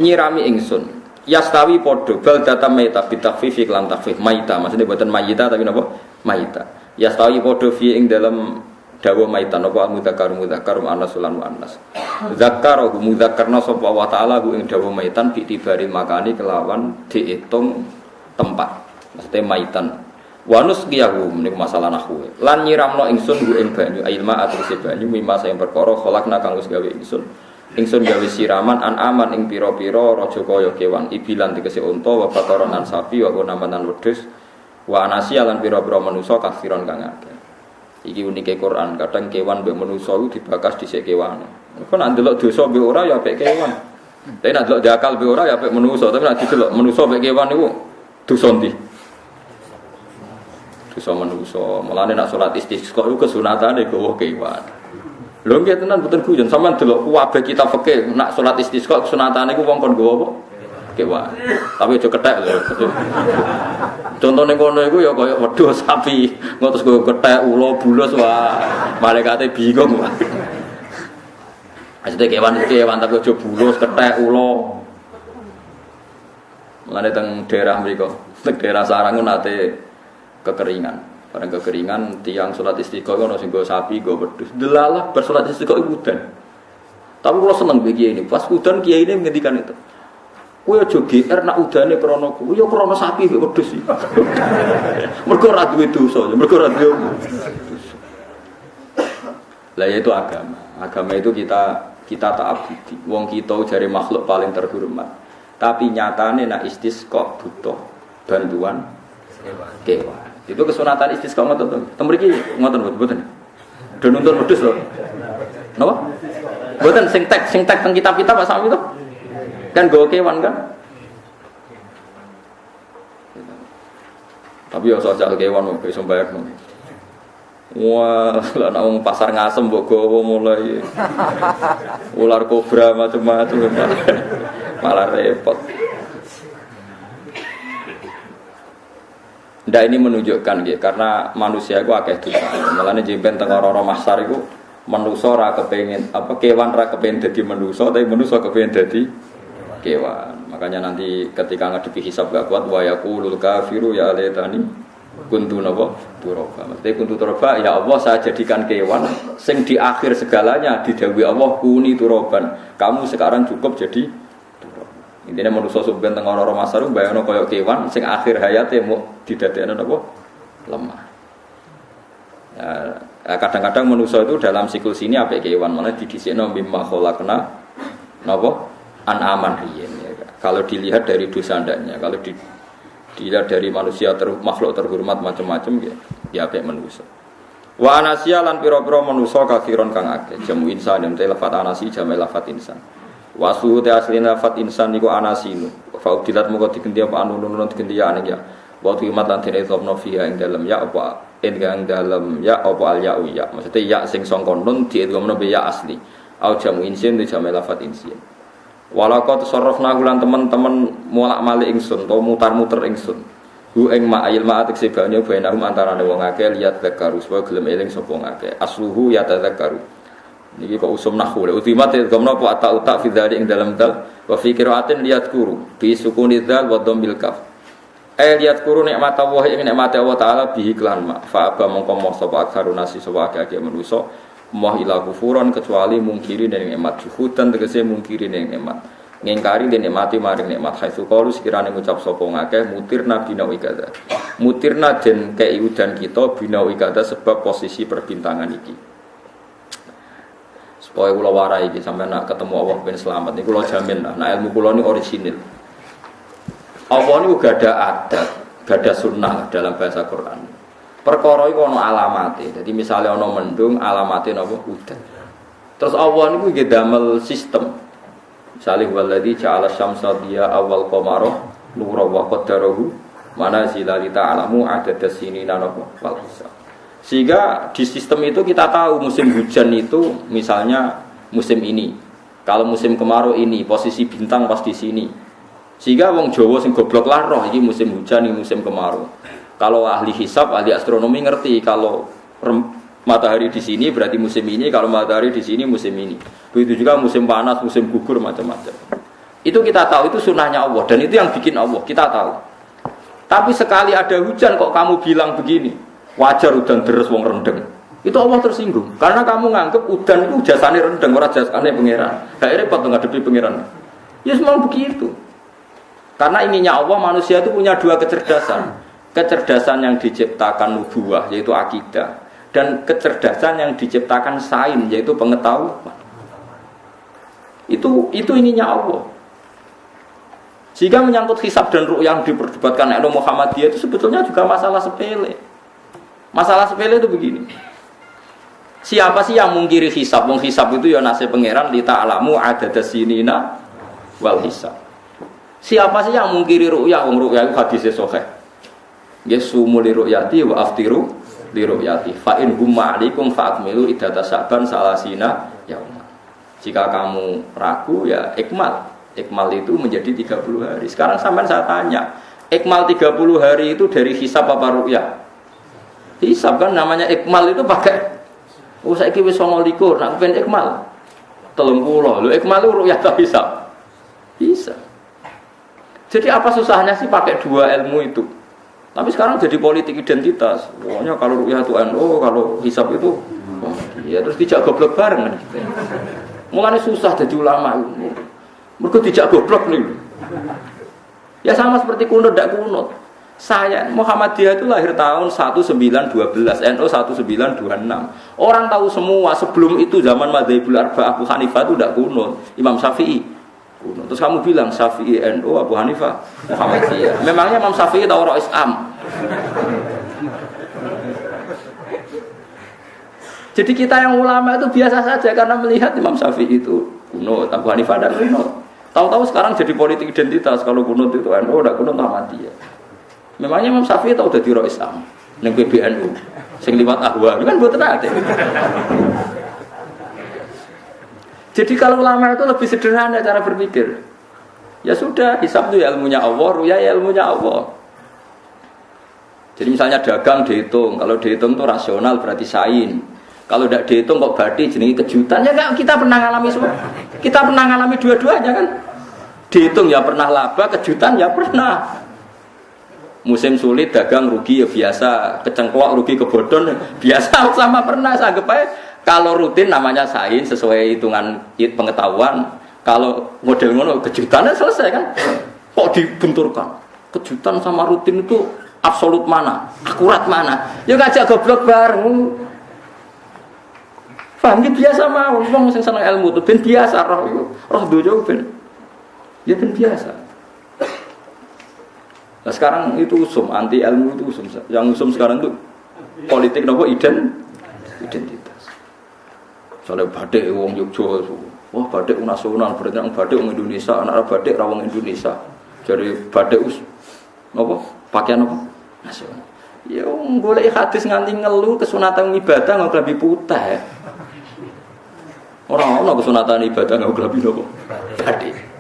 nyirami ingsun yastawi podo baldatam maita bitakfifi lan takfif maita maksudnya buatan mayita tapi napa maita yastawi podo fi ing dalam dawa maita napa mudzakkarum anasulan wa anas zakkarahu mudzakkarna sapa wa ta'ala ing dawa maitan bi tibari makani kelawan diitung tempat maksudnya maitan wanus qiyahu niku masalah nahwu lan nyiramno ingsun ku ing banyu ilma atrise banyu mimma sing perkara khalaqna kang wis gawe ingsun gawe siraman an aman ing pira-pira raja kaya kewan ibilan tegese unta wa bakaronan sapi wa namanan wedhus wa anasi lan pira-pira manusa kasiron kang akeh iki unike Quran kadang kewan mbek manusa iku dibakas dhisik kewane kok nek ndelok dosa mbek ora ya apik kewan tapi nek ndelok diakal mbek ora ya apik manusa tapi nek didelok manusa mbek kewan niku dosa ndi dosa manusa mulane nek salat istisqa iku kesunatane gowo kewan. Lho nggih tenan mboten guyon sampean delok kabeh kita fikih nak salat istisqa kesunatane iku wong kon gowo apa? Kewan. Tapi aja kethek lho. Contone ngono iku ya kaya wedhus sapi, ngotos go kethek ula bulus wah malaikate bingung wah. Asite kewan tapi aja bulus kethek ula. Mulane teng daerah mriku, teng daerah Sarang nate kekeringan. Barang kekeringan tiang salat istiqo ono sing go sapi, go wedhus. Delalah bersalat istiqo udan. Tapi kula seneng begini ini. Pas udan kiai ini ngendikan itu. Kowe aja GR nak udane krana ku. Ya krana sapi mek wedhus iki. Mergo ora duwe dosa, mergo ora duwe. Lah itu agama. Agama itu kita taabudi. Wong kita jare makhluk paling terhormat. Tapi nyatane nak istisqa butuh bantuan kewan. Itu kesunatan istisqa ngoten to. Tem mriki ngoten mboten. Do nuntun wedhus lho. Napa? Mboten sing tek teng kitab-kitab Pak Sami to. Kan go kewan kan? Tapi ya saja kewan kok iso bayarno. Wah, lah nek wong pasar ngasem mbok gowo mulai ular kobra macam-macam malah repot. Ndak ini menunjukkan nggih karena manusia iku akeh dosa. Mulane jemben teng ora masar iku manusa ora kepengin apa kewan ora kepengin dadi manusa tapi manusa kepengin dadi kewan. Makanya nanti ketika ngadepi hisab gak kuat wa yaqulul kafiru ya laitani kuntu napa turaba. Maksudnya kuntu turaba ya Allah saya jadikan kewan sing di akhir segalanya didhawuhi Allah kuni turaban. Kamu sekarang cukup jadi intinya manusia subhan teng ora masar bayangno kaya kewan sing akhir hayate mau didadekno napa lemah. Ya, kadang-kadang manusia itu dalam siklus ini apik kewan malah didhisikno mimma khalaqna napa an-aman riyen ya. Kalau dilihat dari dosa ndaknya, kalau dilihat dari manusia makhluk terhormat macam-macam ya apik manusia. Wa anasiya lan pira-pira manusia kafiron kang akeh jamu insan yang lafat anasi jamu lafat insan. Wasu te aslina lafat insan niku anasinu. Faudilat muga digenti apa anu-anu digenti ya ane ya. Wa tuimat lan dene topno fiha ing dalem ya apa ing dalem ya apa al ya ya. Maksudnya ya sing sangka nun diidghamno be ya asli. Au jamu insin di jamu lafat insin. Walaqad sarrafna lan teman-teman molak-malik ingsun to mutar-muter ingsun. Hu ing ma'il ma'atik sebane bainahum antarane wong akeh lihat zakaru supaya gelem eling sapa ngakeh. Asluhu ya tadzakaru. Niki kok usum nahwu le ultimat gamna apa ata fi dzalik ing dalam dal wa fi qiraatin lihat kuru bi sukuni dzal wa dhammil kaf lihat kuru nikmat Allah ing nikmat Allah taala bihi klan ma fa aba mongko moh sapa aksarun nasi sapa akeh manusa moh ila kufuran kecuali mungkiri ning nikmat juhudan tegese mungkiri ning nikmat ngingkari den nikmati maring nikmat haitsu qalu sekirane ngucap sapa ngakeh mutirna bina wikada mutirna den kei udan kita bina wikada sebab posisi perbintangan iki supaya kula warai iki sampeyan nak ketemu Allah ben selamat niku kula jamin lah nek ilmu kula ni orisinil Allah niku gak ada adat gak ada sunnah dalam bahasa Quran perkara iku ana alamate dadi misale ana mendung alamate napa udan terus Allah niku nggih damel sistem misale waladzi ja'ala syamsa diya awal qamara nura wa qaddarahu manazila li ta'lamu adadas sinina wal hisab. Sehingga di sistem itu kita tahu musim hujan itu misalnya musim ini. Kalau musim kemarau ini posisi bintang pas di sini. Sehingga wong Jawa sing goblok lah roh iki musim hujan iki musim kemarau. Kalau ahli hisab, ahli astronomi ngerti kalau matahari di sini berarti musim ini, kalau matahari di sini musim ini. Begitu juga musim panas, musim gugur macam-macam. Itu kita tahu itu sunnahnya Allah dan itu yang bikin Allah, kita tahu. Tapi sekali ada hujan kok kamu bilang begini. Wajar udan deres wong rendeng. Itu Allah tersinggung. Karena kamu nganggep udan itu jasane rendeng, ora jasane pangeran. Gak repot ngadepi pangeran. Ya memang begitu. Karena ininya Allah manusia itu punya dua kecerdasan. Kecerdasan yang diciptakan nubuwah yaitu akidah dan kecerdasan yang diciptakan sains yaitu pengetahuan. Itu ininya Allah. Jika menyangkut hisab dan ru'yah yang diperdebatkan oleh Muhammadiyah itu sebetulnya juga masalah sepele. Masalah sepele itu begini. Siapa sih yang mungkiri hisab? Wong hisab itu ya nasib pangeran li ta'lamu adadas sinina wal hisab. Siapa sih yang mungkiri ru'yah? Wong ru'yah itu hadis sahih. Yasumu li ru'yati wa aftiru li ru'yati. Fa in humma 'alaikum fa'akmilu iddata sya'ban salasina yauma. Jika kamu ragu ya ikmal. Ikmal itu menjadi 30 hari. Sekarang sampean saya tanya, ikmal 30 hari itu dari hisab apa ru'yah? Hisab kan namanya ikmal itu pakai saiki wis 29 nak ben ikmal 30 lho ikmal itu ru'yah ta hisab bisa. Jadi apa susahnya sih pakai dua ilmu itu? Tapi sekarang jadi politik identitas. Pokoknya kalau ru'yah itu NU, kalau hisab itu ya terus dijak goblok bareng kan gitu. Mulane susah jadi ulama. Mergo dijak goblok nih. Ya sama seperti kunut ndak kunut. Saya Muhammadiyah itu lahir tahun 1912, NU 1926. Orang tahu semua sebelum itu zaman Madzhabul Arba'ah Abu Hanifah itu tidak kunut, Imam Syafi'i kunut. Terus kamu bilang Syafi'i NU Abu Hanifah Muhammadiyah. Memangnya Imam Syafi'i tahu roh Islam? Jadi kita yang ulama itu biasa saja karena melihat Imam Syafi'i itu kunut, Abu Hanifah tidak kunut. Tahu-tahu sekarang jadi politik identitas kalau kunut itu NU tidak kunut Muhammadiyah. Memangnya Imam Syafi'i tahu dadi roh Islam ning PBNU sing liwat ahwa kan mboten ate. Jadi kalau ulama itu lebih sederhana cara berpikir. Ya sudah, hisab itu ilmunya Allah, ru'yah ya ilmunya Allah. Jadi misalnya dagang dihitung, kalau dihitung itu rasional berarti sain. Kalau tidak dihitung kok badhe jenenge kejutan ya kan kita pernah ngalami semua. Kita pernah ngalami dua-duanya kan. Dihitung ya pernah laba, kejutan ya pernah. Musim sulit dagang rugi ya biasa, kecengklok rugi kebodhon biasa sama pernah anggap aja kalau rutin namanya sains sesuai hitungan pengetahuan. Kalau model ngono kejutannya selesai kan. Kok dibenturkan? Kejutan sama rutin itu absolut mana? Akurat mana? Ya ngajak goblok bareng. Paham iki biasa mawon wong sing seneng ilmu itu ben biasa roh dojo ben. Ya ben biasa. Nah sekarang itu usum, anti ilmu itu usum. Yang usum sekarang itu politik nopo identitas. Soalnya batik wong Yogyo, wah batik nasional, berarti yang batik wong Indonesia, anak batik rawang Indonesia. Jadi batik nopo pakaian nopo nasional. Ya boleh hadis nganti ngeluh kesunatan ibadah nggak lebih putih. Orang kesunatan ibadah nggak lebih nopo batik.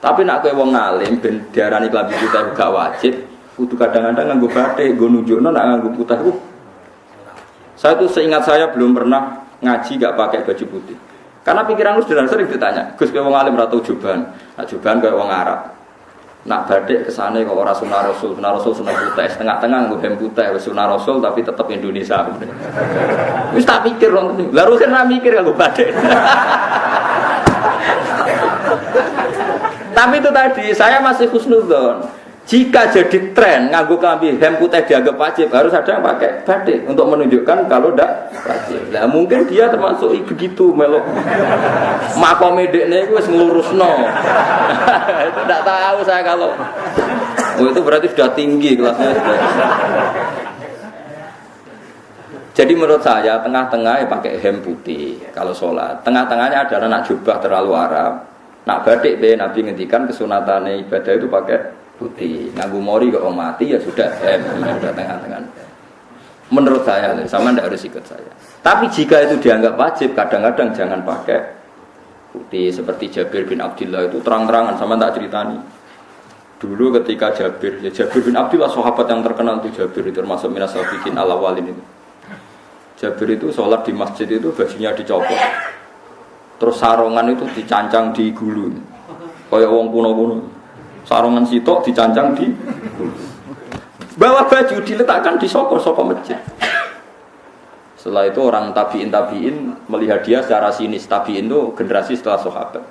Tapi nak kowe wong alim ben diarani klambi putih gak wajib, kudu kadang-kadang nganggo batik, nggo nunjukno nak nganggo putih. Saya tuh seingat saya belum pernah ngaji gak pakai baju putih. Karena pikiranku sudah sering ditanya, Gus kowe wong alim ra tau jubahan. Nah jubahan kowe wong Arab. Nak batik kesane kok ora sunah rasul sunah putih, setengah-tengah nggo hem putih wis sunah rasul tapi tetap Indonesia. Wis tak pikir lho, lha rugen ra mikir kanggo batik. Tapi itu tadi saya masih husnudzon. Jika jadi tren nganggo klambi hem putih dianggap wajib, harus ada yang pakai batik untuk menunjukkan kalau ndak wajib. Lah mungkin dia termasuk begitu melok. Makome dekne iku wis nglurusno. Itu ndak tahu saya kalau. Oh itu berarti sudah tinggi kelasnya sudah. Jadi menurut saya tengah-tengah ya pakai hem putih kalau sholat. Tengah-tengahnya adalah nak jubah terlalu Arab. Nak batik be Nabi ngendikan kesunatane ibadah itu pakai putih. Nganggo mori kok mati ya sudah hem, sudah tengah-tengah. Menurut saya, sama ndak harus ikut saya. Tapi jika itu dianggap wajib, kadang-kadang jangan pakai putih. Seperti Jabir bin Abdullah itu terang-terangan sama tak ceritani. Dulu ketika Jabir bin Abdullah sahabat yang terkenal itu Jabir itu termasuk minas sabiqin al-awwalin itu. Jabir itu sholat di masjid itu bajunya dicopot. Terus sarongan itu dicancang di gulu. Kayak wong kuno-kuno. Sarongan sitok dicancang di gulu. Bawa baju diletakkan di soko-soko masjid. Setelah itu orang tabiin melihat dia secara sinis. Tabiin itu generasi setelah sahabat.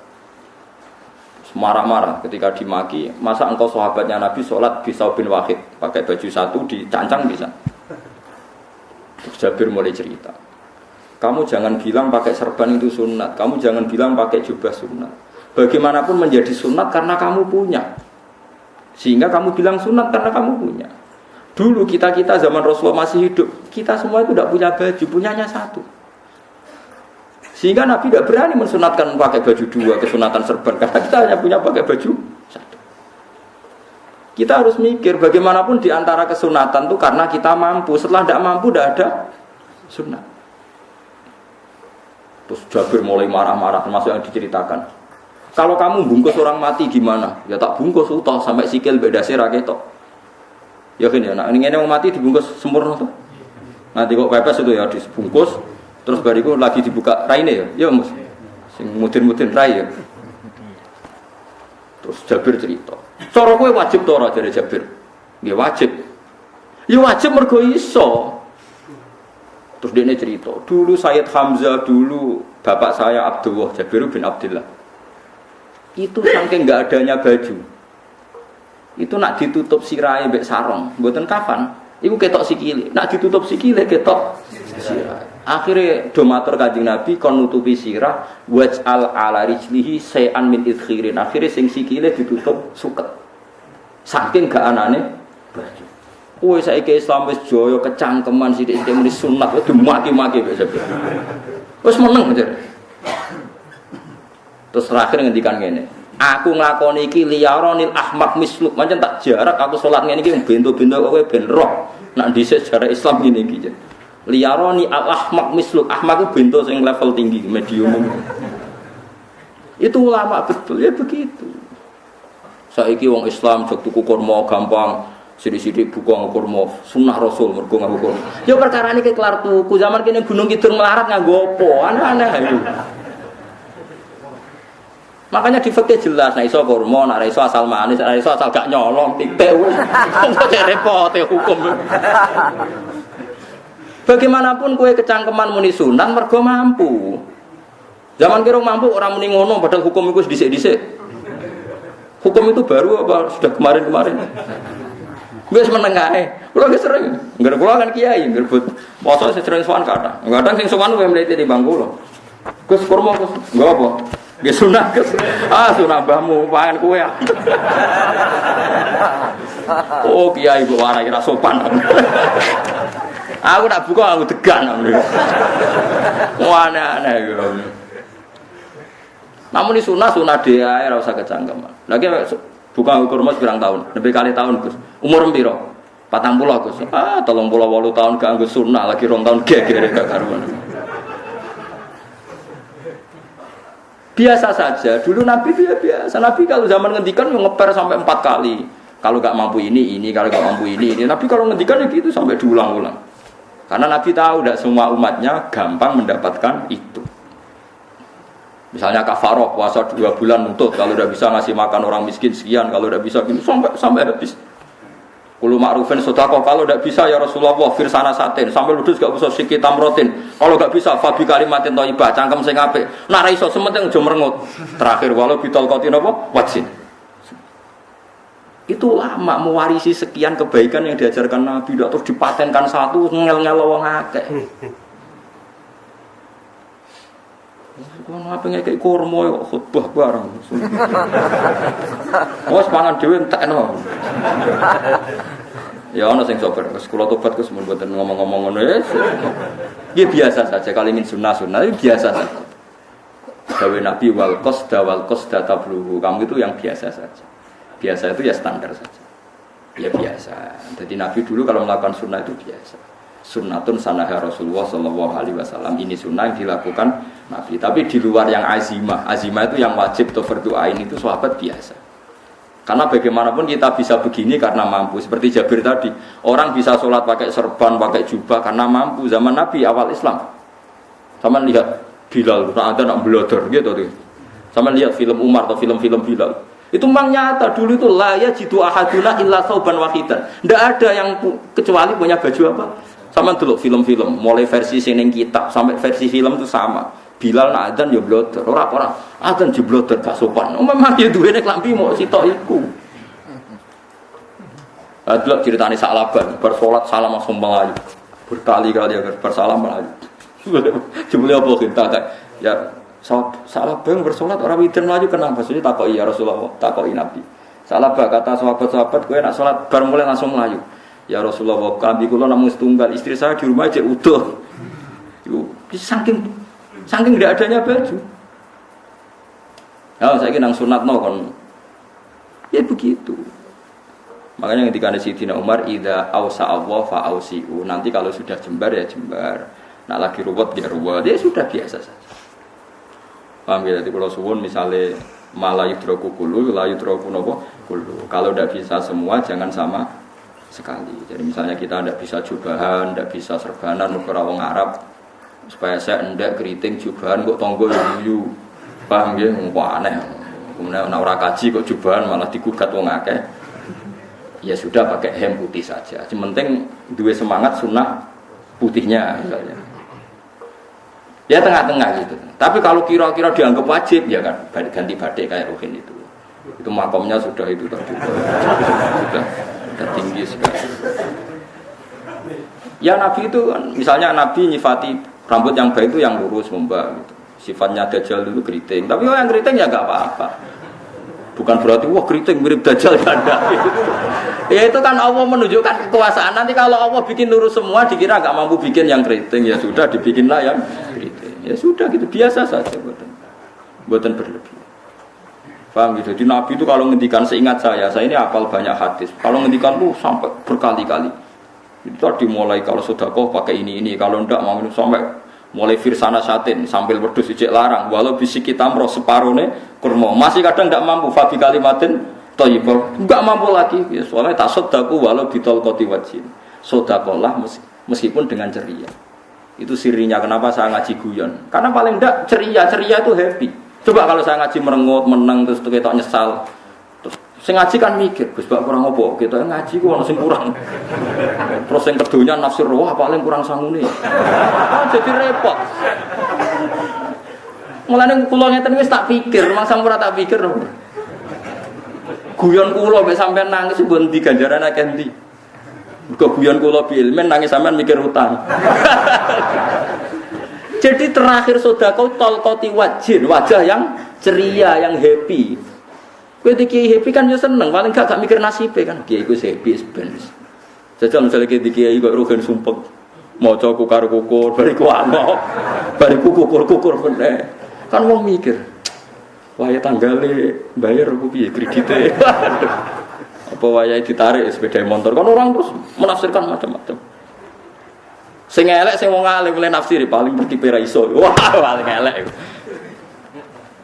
Marah-marah ketika dimaki. Masa engkau sahabatnya Nabi sholat bisa bin Wahid pakai baju satu dicancang bisa. Terus Jabir mulai cerita. Kamu jangan bilang pakai serban itu sunat. Kamu jangan bilang pakai jubah sunat. Bagaimanapun menjadi sunat karena kamu punya. Sehingga kamu bilang sunat karena kamu punya. Dulu kita zaman Rasulullah masih hidup, kita semua itu tidak punya baju, punyanya satu. Sehingga Nabi tidak berani mensunatkan pakai baju dua, kesunatan serban, karena kita hanya punya pakai baju satu. Kita harus mikir bagaimanapun di antara kesunatan itu karena kita mampu. Setelah tidak mampu tidak ada sunat. Terus Jabir mulai marah-marah, termasuk yang diceritakan. Kalau kamu bungkus orang mati gimana? Ya tak bungkus utuh sampai sikil beda sirah ketok. Ya kan ya, nah ini yang mati dibungkus sempurna tuh. Nanti kok pepes itu ya dibungkus, terus bariku lagi dibuka raine ya, ya mus, sing mudin-mudin rai ya. Terus Jabir cerita, cara kowe wajib to ora jare Jabir? Nggih wajib. Ya wajib mergo iso. Terus dia cerita, dulu Sayyid Hamzah, dulu bapak saya Abdullah, Jabir bin Abdullah. Itu saking enggak adanya baju. Itu nak ditutup sirahe mbek sarong, mboten kafan. Iku ketok sikile. Nak ditutup sikile ketok sirah. Akhire do matur Kanjeng Nabi kon nutupi sirah waj'al ala rijlihi sayan min idkhirin. Akhire sing sikile ditutup suket. Saking gak anane baju. Kowe saiki Islam wis jaya kecangkeman sithik-sithik muni sunat wis dimaki-maki wis. Wis meneng aja. Terus terakhir ngendikan ngene. Aku nglakoni iki liyaronil ahmaq misluk. Pancen tak jarak aku salat ngene iki bento-bento kowe ben roh. Nak dhisik sejarah Islam ngene iki. Liyaroni al-ahmaq misluk. Ahmaq itu bento sing level tinggi, medium. Itu ulama betul ya begitu. Saiki wong Islam jek tuku kurma gampang. Sidik-sidik buka kurma sunah Rasul mergo nganggo kurma. Ya perkara niki kelar tuku. Zaman kene Gunung Kidul melarat nganggo apa? Aneh-aneh ayo. Makanya di fikih jelas, nek iso kurma, nek iso asal manis, nek iso asal gak nyolong, titik wis. Kok repot hukum. Bagaimanapun kowe kecangkeman muni sunan mergo mampu. Zaman kira mampu orang muni ngono padahal hukum iku dhisik-dhisik. Hukum itu baru apa sudah kemarin-kemarin? Wis meneng ae. Kulo wis sering. Ngger kulo kan kiai, nggerbut poso sering sowan kathah. Kadang sing sowan kowe mlete di bang kula. Gus kurma Gus, nggo apa? Nggih sunah Gus. Ah sunah mbahmu pangan kowe ya. Oh kiai kok warai ra sopan. Aku tak buka aku tegan. Wah aneh-aneh yo. Namun ini sunah dia ora usah kecangkeman. Lagi buka kurma pirang tahun, lebih kali tahun Gus. Umur piro? 40 Gus. 38 tahun gak nggo sunah lagi 2 tahun gegere gak karuan. Biasa saja. Dulu Nabi biasa. Nabi kalau zaman ngendikan ngeper sampai 4 kali. Kalau gak mampu ini, kalau gak mampu ini. Nabi kalau ngendikan ya gitu sampai diulang-ulang. Karena Nabi tahu tidak semua umatnya gampang mendapatkan itu. Misalnya kafaroh puasa 2 bulan nuntut, kalau udah bisa ngasih makan orang miskin sekian, kalau udah bisa gini sampai habis. Kulo ma'rufin sedekah, kalau udah bisa ya Rasulullah firsana satin, sampai ludus gak usah sikit tamrotin. Kalau gak bisa fabi kalimatin thayyibah, cangkem sing apik. Nek ra iso sementing aja merengut. Terakhir walau bitol qatin apa? Wajin. Itu lama mewarisi sekian kebaikan yang diajarkan Nabi, terus dipatenkan satu ngel-ngel wong akeh. Kono apa ngekek kurma yo khutbah bareng. Wes pangan dhewe entekno. Ya ana sing sabar, wis kula tobat Gus mun mboten ngomong-ngomong ngono ya. Iki biasa saja kali min sunnah-sunnah itu biasa saja. Dawe Nabi wal qasda tabluhu. Kamu itu yang biasa saja. Biasa itu ya standar saja. Ya biasa. Jadi Nabi dulu kalau melakukan sunnah itu biasa. Sunnatun sanaha Rasulullah sallallahu alaihi wasallam. Ini sunnah yang dilakukan Nabi. Tapi di luar yang azimah. Azimah itu yang wajib atau fardu ain itu sahabat biasa. Karena bagaimanapun kita bisa begini karena mampu. Seperti Jabir tadi, orang bisa sholat pakai serban, pakai jubah karena mampu. Zaman Nabi awal Islam. Sama lihat Bilal, ada nak belodor gitu tuh. Sama lihat film Umar atau film-film Bilal. Itu memang nyata dulu itu la yajidu ahaduna illa sauban wahidan. Tidak ada yang kecuali punya baju apa. Sama dulu film-film, mulai versi seneng kitab sampai versi film itu sama. Bilal nak adzan ya blodor, ora adzan jeblodor gak sopan. Memang ya duwene klambi mau sitok iku. Adlok ceritane Sa'laban, bar salat salam langsung melayu. Berkali-kali agar bersalam melayu. Jebule apa kita ya Sa'laban bersolat orang witir melayu kenapa? Maksudnya takoki ya Rasulullah, takoki Nabi. Sa'laban kata sahabat-sahabat kowe nak salat bar mulai langsung melayu. Ya Rasulullah, kami kula namung setunggal, istri saya di rumah aja utuh. Iku saking tidak adanya baju. Ya saiki nang sunatno kon. Ya begitu. Makanya ketika ada Sayyidina Umar idza ausa Allah fa ausiu. Nanti kalau sudah jembar ya jembar. Nak lagi ruwet ya ruwet. Ya sudah biasa saja. Paham ya? Jadi kalau suwun misalnya malah yudroku kulu, la yudroku nopo kulu. Kalau tidak bisa semua jangan sama sekali. Jadi misalnya kita tidak bisa jubahan, tidak bisa serbanan untuk orang Arab, supaya saya tidak keriting jubahan kok tonggo yuyu. Paham ya? Wah aneh. Kemudian orang kaji kok jubahan malah digugat wong akeh. Ya sudah pakai hem putih saja. Yang penting dua semangat sunnah putihnya misalnya. Ya tengah-tengah gitu. Tapi kalau kira-kira dianggap wajib ya kan ganti batik kayak Ruhin itu. Itu makomnya sudah itu tadi. Sudah tinggi sekali. Ya Nabi itu kan, misalnya Nabi nyifati rambut yang baik itu yang lurus membak gitu. Sifatnya Dajjal itu keriting. Tapi yang keriting ya enggak apa-apa. Bukan berarti wah keriting mirip Dajjal ganda gitu. Ya itu kan Allah menunjukkan kekuasaan. Nanti kalau Allah bikin lurus semua dikira enggak mampu bikin yang keriting, ya sudah dibikinlah yang keriting. Ya sudah gitu biasa saja buatan berlebih. Paham gitu. Jadi Nabi itu kalau ngendikan seingat saya ini hafal banyak hadis. Kalau ngendikan lu sampai berkali-kali. Itu tadi mulai kalau sedekah pakai ini, kalau ndak mau sampai mulai firsana satin sambil wedhus ijek larang walau bisik kita mroh separone kurma. Masih kadang ndak mampu fabi kalimatin thayyibah. Enggak mampu lagi. Ya, soalnya tasaddaku walau bitol qati wajin. Sedekahlah meskipun dengan ceria. Itu sirinya kenapa saya ngaji guyon. Karena paling ndak ceria itu happy. Coba kalau saya ngaji merengut, menang terus ketok nyesal. Terus sing ngaji kan mikir, Gus bak kurang apa? Kita ngaji ku ono sing kurang. Terus sing kedunya nafsir wah paling kurang sangune. Jadi repot. Mulane kula ngeten wis tak pikir, mangsa ora tak pikir. Guyon kula mek sampean nangis mbon ndi ganjaran akeh ndi. Mergo guyon kula bilmen nangis sampean mikir utang. Jadi terakhir sedekah talqati wajhin, wajah yang ceria, yang happy. Kowe iki happy kan yo seneng, paling gak mikir nasibe kan. Kiai iku happy sebenarnya. Jajal misale kiai kok rugen sumpek. Maca kukar-kukur, bariku amok. Bariku kukur-kukur meneh. Kan wong mikir. Waya tanggale bayar opo piye kredite. Apa wayahe ditarik sepeda motor. Kan orang terus menafsirkan macam-macam. Sing elek sing wong alim oleh nafsiri paling terkipe ra iso. Wah, paling elek.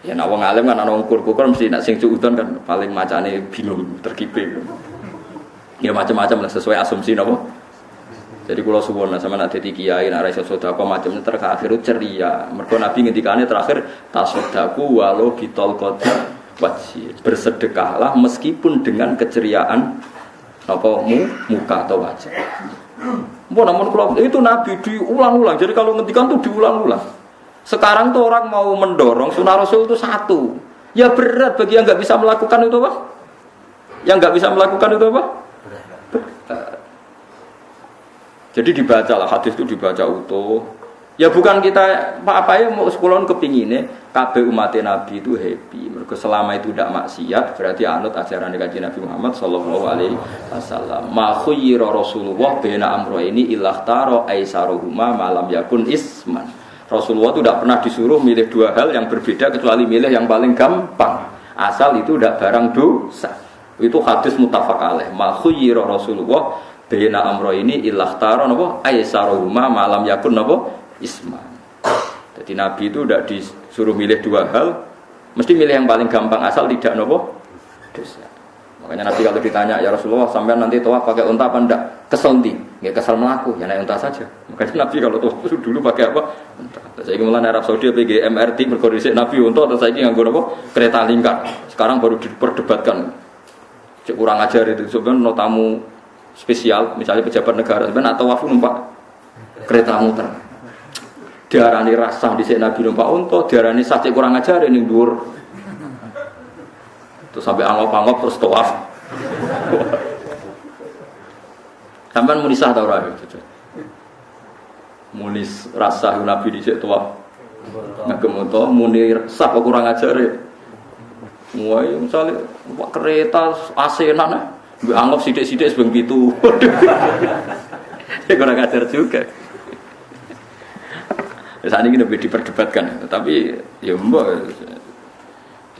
Ya nek wong alim kan ana ukur-ukur mesti nek sing suudon kan paling macane bingung terkipe. Ya macam-macam lah sesuai asumsi napa? Jadi kula suwun sama nak dadi kiai nak ra iso sedekah macamnya terakhir ceria. Mergo Nabi ngendikane terakhir tasaddaku walau bitol qadar wajhi. Bersedekahlah meskipun dengan keceriaan apa muka atau wajah. Namun kalau itu Nabi diulang-ulang. Jadi kalau ngendikan tuh diulang-ulang. Sekarang tuh orang mau mendorong sunnah Rasul itu satu. Ya berat bagi yang nggak bisa melakukan itu apa? Yang nggak bisa melakukan itu apa? Jadi dibacalah hadis itu dibaca utuh. Ya bukan kita apa ya mau sekolon kepinginnya kabeh umat Nabi itu happy. Mereka selama itu tidak maksiat berarti anut ajaran Kanjeng Nabi Muhammad sallallahu alaihi wasallam. Ma khayyara Rasulullah baina amrayni ilakhtara aisaruhuma malam yakun isman. Rasulullah itu tidak pernah disuruh milih dua hal yang berbeda kecuali milih yang paling gampang. Asal itu tidak barang dosa. Itu hadis muttafaq alaih. Ma khayyara Rasulullah baina amrayni ilakhtara napa aisaruhuma malam yakun napa isman. Jadi Nabi itu tidak disuruh milih dua hal, mesti milih yang paling gampang asal tidak nopo dosa. Makanya Nabi kalau ditanya ya Rasulullah sampean nanti tawaf pakai unta apa enggak? Kesel ndi? Nggih kesel mlaku, ya naik unta saja. Makanya Nabi kalau tawaf dulu pakai apa? Unta. Saiki mulane Arab Saudi PG MRT berkondisi Nabi unta terus saiki nganggo napa? Kereta lingkar. Sekarang baru diperdebatkan. Cek kurang ajar itu sebenarnya tamu spesial misalnya pejabat negara sebenarnya atau tawaf numpak kereta muter. Diarani rasah dhisik Nabi numpak unta, diarani sacik kurang ajar ning dhuwur. Terus sampai angop-angop terus tawaf. Sampeyan muni sah ta ora itu? Muni rasah Nabi dhisik tawaf. Ngagem unta muni sah kok kurang ajar. Mulai misalnya kereta asenan mbok angop sithik-sithik sebeng 7. Ya kurang ajar juga. Saat ini lebih diperdebatkan, tapi ya mbak,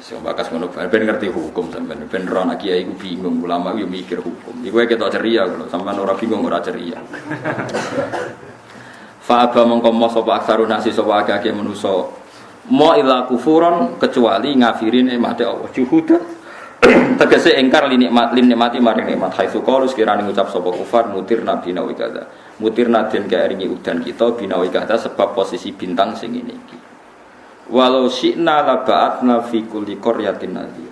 sing bakas ngono ben ngerti hukum sampean, ben ora anak kiai iku bingung, ulama yo mikir hukum. Iku ketok ceria kalau sampean ora bingung ora ceria. Fa aba mongko mo sapa aksarun nasi sapa akeh manusa. Mo ila kufuron kecuali ngafirin nikmate Allah. Juhud tegese engkar nikmati maring nikmat haitsu qalu sekirane ngucap sapa kufar mutir nabi nawi kada. Mutir nadin kairingi udan kita binawi kada sebab posisi bintang sing ngene iki. Walau syi'na la ba'atna fi kulli qaryatin nadhir.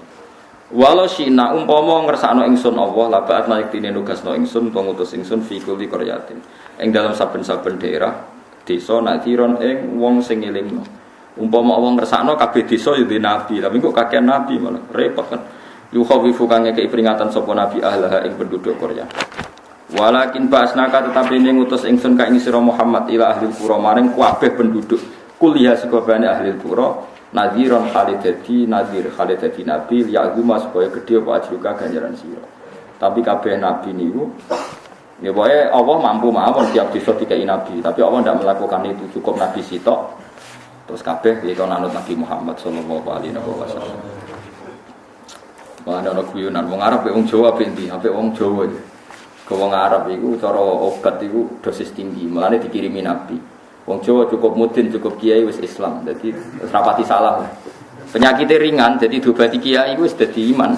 Walau syi'na umpama ngersakno ingsun Allah la ba'atna iktine nugasno ingsun utawa ngutus ingsun fi kulli qaryatin. Ing dalam saben-saben daerah desa nadhiron ing wong sing ngelingno. Umpama Allah ngersakno kabeh desa yo di nabi, tapi kok kakean nabi malah repot kan. Yukhawifu kang ngekeki peringatan sapa nabi ahlaha ing penduduk Qarya. Walakin ba'asnaka tetapi ini ngutus ingsun ka ing sira Muhammad ila ahli qura maring kabeh penduduk kuliah sikobane ahli qura nadhiron khalidati nadhir khalidati nabi ya'zuma supaya gedhe apa ajruka ganjaran sira. Tapi kabeh nabi niku ya pokoke Allah mampu mawon tiap desa dikai nabi, tapi Allah ndak melakukan itu, cukup nabi sitok. Terus kabeh ya kon anut Nabi Muhammad sallallahu alaihi wasallam. Mana ana guyonan wong Arab wong Jawa pendi, sampai wong Jawa iki. Ke wong Arab iku cara obat iku dosis tinggi, mulane dikirimi Nabi. Wong Jawa cukup mudin, cukup kiai wis Islam. Dadi wis rapati salah. Penyakite ringan, jadi diobati kiai iku wis dadi iman.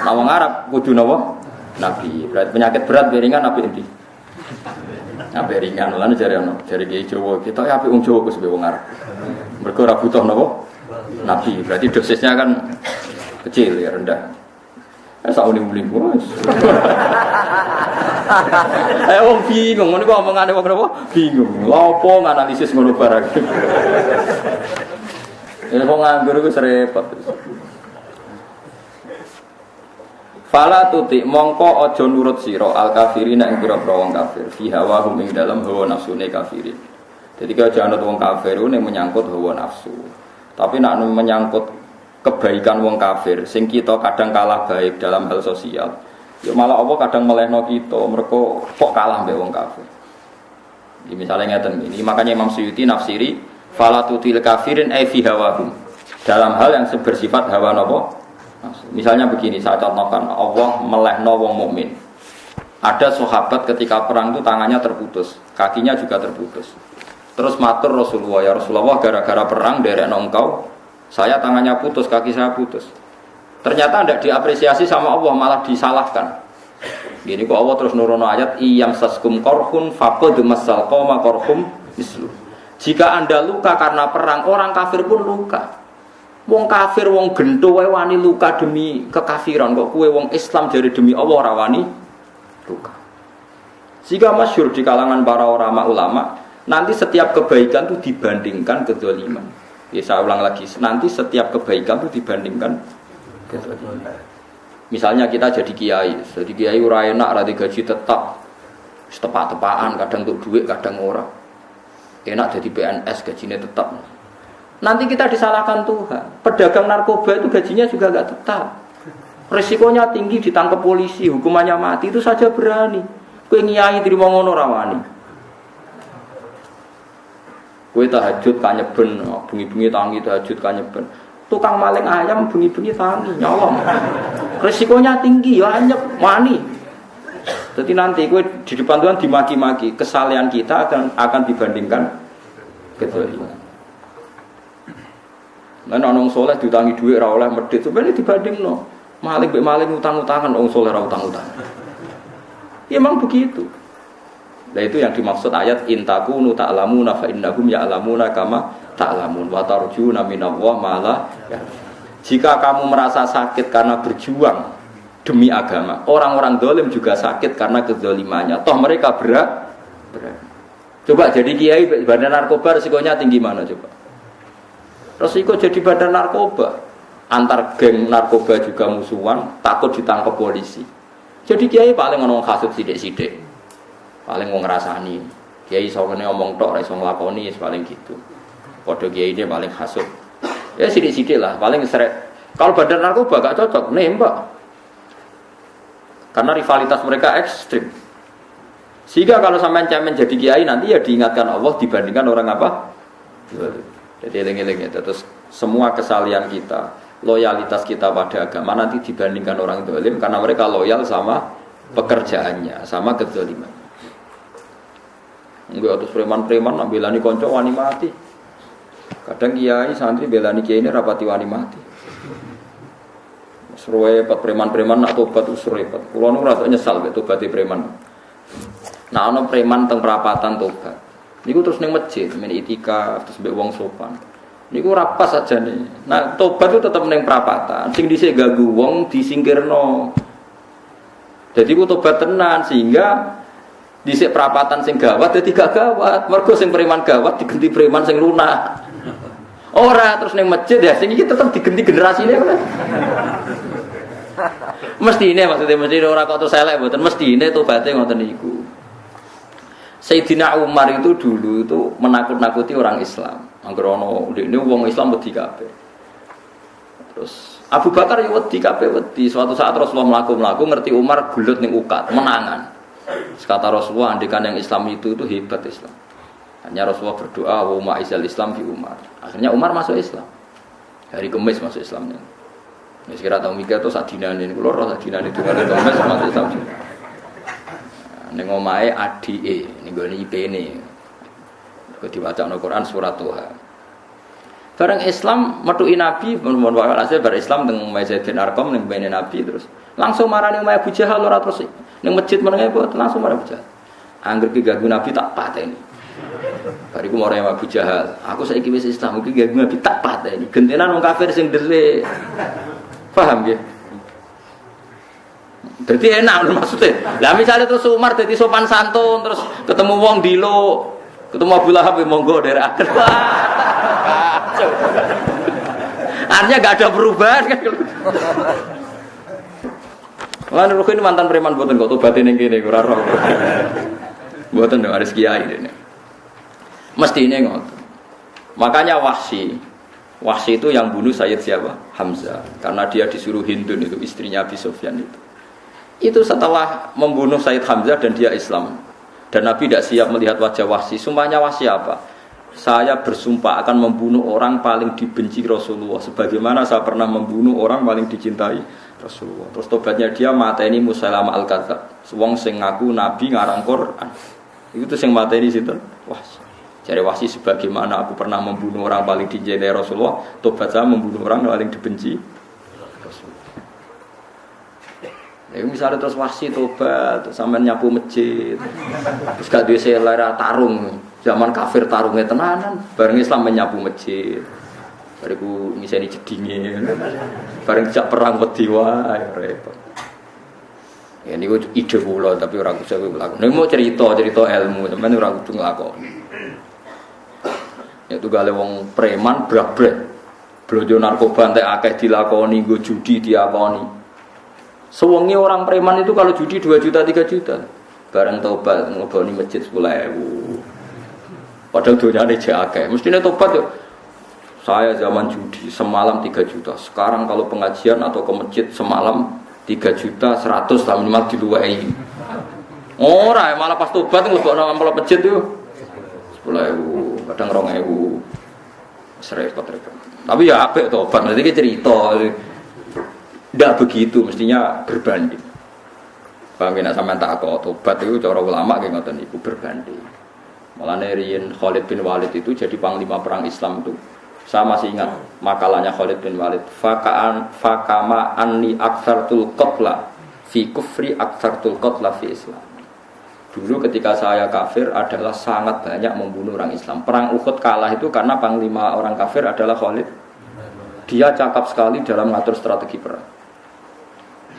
Nah wong Arab kudu napa? Nabi. Berarti penyakit berat ringan apik endi? Apik ringan. Mulane jare ono, jare kiai Jawa, kita apik wong Jawa wis wong Arab. Mergo ora butuh napa? Nabi. Berarti dosisnya kan kecil ya, rendah. Sauling-uling bos. Wong bingung, ngono kok omongane wong napa? Bingung. Lopo nganalisis ngono barang. Wong nganggur iku repot. Fala tuti mongko aja nurut sira al kafirin ing pira-pira wong kafir. Fi hawa hum ing dalam hawa nafsune kafirin. Jadi kalau jangan wong kafir itu menyangkut hawa nafsu. Tapi nak menyangkut kebaikan wong kafir sing kita kadang kalah baik dalam hal sosial ya malah Allah kadang melehno kita mereka kok kalah mbek wong kafir. Ini misalnya ngeten ini makanya Imam Suyuti nafsiri falatutil kafirin ay fi hawahum dalam hal yang bersifat hawa napa. Misalnya begini saya contohkan Allah melehno wong mukmin. Ada sahabat ketika perang itu tangannya terputus, kakinya juga terputus. Terus matur Rasulullah, ya Rasulullah gara-gara perang derekno engkau saya tangannya putus, kaki saya putus. Ternyata tidak diapresiasi sama Allah, malah disalahkan. Gini kok Allah terus nurono ayat iyam saskum korhun faqad masal qauma korhum mislu. Jika Anda luka karena perang, orang kafir pun luka. Wong kafir wong gento wae wani luka demi kekafiran, kok kowe wong Islam jadi demi Allah ora wani luka. Jika masyhur di kalangan para ulama, nanti setiap kebaikan itu dibandingkan kezaliman. Ya saya ulang lagi, nanti setiap kebaikan itu dibandingkan kezaliman. Misalnya kita jadi kiai ora enak ra gaji tetap. Tepak-tepakan, kadang untuk duit, kadang ora. Enak jadi PNS gajinya tetap. Nanti kita disalahkan Tuhan. Pedagang narkoba itu gajinya juga enggak tetap. Risikonya tinggi, ditangkap polisi, hukumannya mati, itu saja berani. Kowe ngiyai trimo ngono ra wani. Kowe tahajud kanyeben, bengi-bengi tangi tahajud kanyeben. Tukang maling ayam bengi-bengi tangi nyolong. Risikonya tinggi ya anyep wani. Jadi nanti kowe di depan Tuhan dimaki-maki, kesalahan kita akan dibandingkan kezaliman. Lan ana wong saleh diutangi dhuwit ora oleh medhit, sebenarnya dibandingno. Maling mbek maling utang-utangan wong saleh ora utang-utangan. Ya memang begitu. Nah itu yang dimaksud ayat intakunu ta'lamuna fa innahum ya'lamuna kama ta'lamun wa tarjuna minallah ma la. Jika kamu merasa sakit karena berjuang demi agama, orang-orang zalim juga sakit karena kezalimannya. Toh mereka berat. Coba jadi kiai badan narkoba risikonya tinggi mana coba? Risiko jadi badan narkoba, antar geng narkoba juga musuhan, takut ditangkap polisi. Jadi kiai paling ngomong kasut sidik-sidik, paling mau ngerasani. Kiai soalnya ngomong tok, iso nglakoni, paling gitu. Kode kiai ini paling kasut. Ya sidik-sidik lah, paling seret. Kalau badan narkoba gak cocok, nembak. Karena rivalitas mereka ekstrim. Sehingga kalau sampai cemen jadi kiai nanti ya diingatkan Allah dibandingkan orang apa? Jadi eling-eling itu. Terus semua kesalahan kita, loyalitas kita pada agama nanti dibandingkan orang zalim karena mereka loyal sama pekerjaannya, sama kezaliman. Enggak terus preman-preman nak belani konco wani mati. Kadang kiai santri belani kiai ini rapati wani mati. Repot preman-preman nak tobat wis repot. Kulo nu rada nyesal mek tobate preman. Nah ana preman teng perapatan tobat. Niku terus ning masjid men itikaf terus mbek wong sopan. Niku ora pas sajane. Nah tobat itu tetep ning perapatan. Sing dhisik ganggu wong disingkirno. Jadi ku tobat tenan sehingga dhisik perapatan sing gawat dadi gak gawat. Mergo sing preman gawat diganti preman sing lunak. Ora terus ning masjid ya sing iki tetep diganti generasine ora. Mestine maksudnya mesti ora kok terus elek mboten mestine tobaté ngoten niku. Sayyidina Umar itu dulu itu menakut-nakuti orang Islam. Angger ana ndekne wong Islam wedi kabeh. Terus Abu Bakar yo wedi kabeh wedi. Suatu saat Rasulullah mlaku-mlaku ngerti Umar gelut ning ukat, menangan. Kata Rasulullah andikan yang Islam itu hebat Islam. Hanya Rasulullah berdoa wa ma'izal Islam fi Umar. Akhirnya Umar masuk Islam. Hari Kamis masuk Islamnya. Ya sekira tau mikir to sadinane niku lho sadinane dungane Kamis masuk Islam. Ning omahe adike niku IP-ne. Kok diwacana Quran surat Toha. Bareng Islam metuki Nabi mun wae bar Islam teng Zaidin Arqam ning bene Nabi terus langsung marani Abu Jahal ora terus ning masjid menenge kok langsung marani Abu Jahal. Angger ki ganggu Nabi tak pateni. Bariku marani Abu Jahal. Aku saiki wis Islam iki ganggu Nabi tak pateni. Gentenan wong kafir sing dhelik. Paham ya? Jadi enak maksudnya. Lah misalnya terus Umar jadi sopan santun terus ketemu wong dilo, ketemu Abu Lahab monggo dari akhir. Artinya enggak ada perubahan kan. Lan Rukin mantan preman mboten kok tobaté ning kene ora roh. Mboten nek harus kiai dene. Mestine ngoten. Makanya Wahsy itu yang bunuh Sayyid siapa? Hamzah. Karena dia disuruh Hindun itu istrinya Abi Sufyan itu. Itu setelah membunuh Sayyid Hamzah dan dia Islam. Dan Nabi tidak siap melihat wajah Wahsy. Sumpahnya Wahsy apa? Saya bersumpah akan membunuh orang paling dibenci Rasulullah. Sebagaimana saya pernah membunuh orang paling dicintai Rasulullah. Terus tobatnya dia mateni Musailamah al-Kadzdzab. Wong sing ngaku Nabi ngarang Quran. Itu sing mateni sinten? Wahsy. Jadi Wahsy sebagaimana aku pernah membunuh orang paling dicintai Rasulullah, tobat saya membunuh orang paling dibenci Rasulullah. Ya misalnya terus wasi tobat, sampean nyapu masjid. Terus gak duwe selera tarung. Zaman kafir tarungnya tenanan, bareng Islam menyapu masjid. Bariku ngiseni jedinge. Bareng jak perang wedi wae repot. Ya niku ide kula tapi ora bisa kowe lakon. Nek mau cerita ilmu, sampeyan ora kudu nglakoni. Ya tunggale wong preman brak-brek. Blonjo narkoba entek akeh dilakoni, nggo judi diakoni. Sewengi orang preman itu kalau judi 2 juta 3 juta. Bareng tobat ngleboni masjid 10.000. Padahal dunyane jek akeh. Mestine tobat yo. Saya zaman judi semalam 3 juta. Sekarang kalau pengajian atau ke masjid semalam 3 juta 100 lah minimal diluwei. Ora malah pas tobat nglebokno amplop masjid yo 10.000, kadang 2.000. Repot-repot. Tapi ya apik tobat. Nanti kita cerita. Tidak begitu, mestinya berbanding. Bang nek sampean tak kok tobat itu cara ulama nggih ngoten niku berbanding. Mulane riyen Khalid bin Walid itu jadi panglima perang Islam itu. Saya masih ingat makalahnya Khalid bin Walid. Fakama anni aktsartul qatla fi kufri aktsartul qatla fi Islam. Dulu ketika saya kafir adalah sangat banyak membunuh orang Islam. Perang Uhud kalah itu karena panglima orang kafir adalah Khalid. Dia cakap sekali dalam mengatur strategi perang.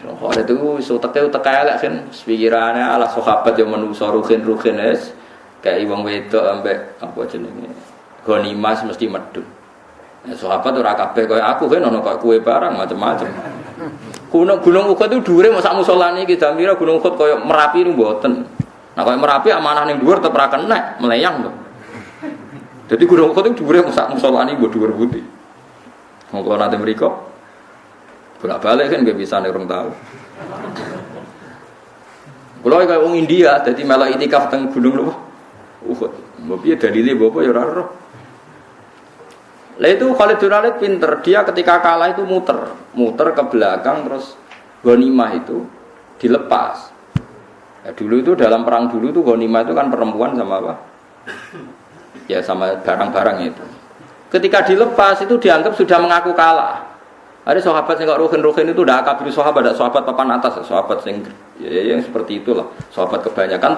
Khalid itu utek elek kan pikirannya ala sahabat yang menungso ruhin es kayak wong wedok ambek apa jenenge gonimas mesti medhun. Ya sahabat ora kabeh kaya aku kan ono kaya kue barang macam-macam. Gunung Uhud itu dhuwure mok sak musolane iki damira Gunung Uhud kaya Merapi niku mboten. Nah kaya Merapi amanah ning dhuwur tetep ora kena melayang to. Jadi Gunung Uhud itu dhuwure mok sak musolane mbok dhuwur putih. Monggo nanti mriko bolak-balik kan gak bisa nih orang tahu. Kalau kayak orang India, jadi malah itikaf teng gunung loh. Mbok piye dalile mbok ya ora roh. Lah itu Khalid bin Walid pinter, dia ketika kalah itu muter ke belakang terus ghanimah itu dilepas. Ya, dulu itu dalam perang dulu itu ghanimah itu kan perempuan sama apa? Ya sama barang-barang itu. Ketika dilepas itu dianggap sudah mengaku kalah. Ada sahabat yang ruhin itu dah kabir sahabat, ada sahabat papan atas, sahabat yang seperti itulah. Sahabat kebanyakan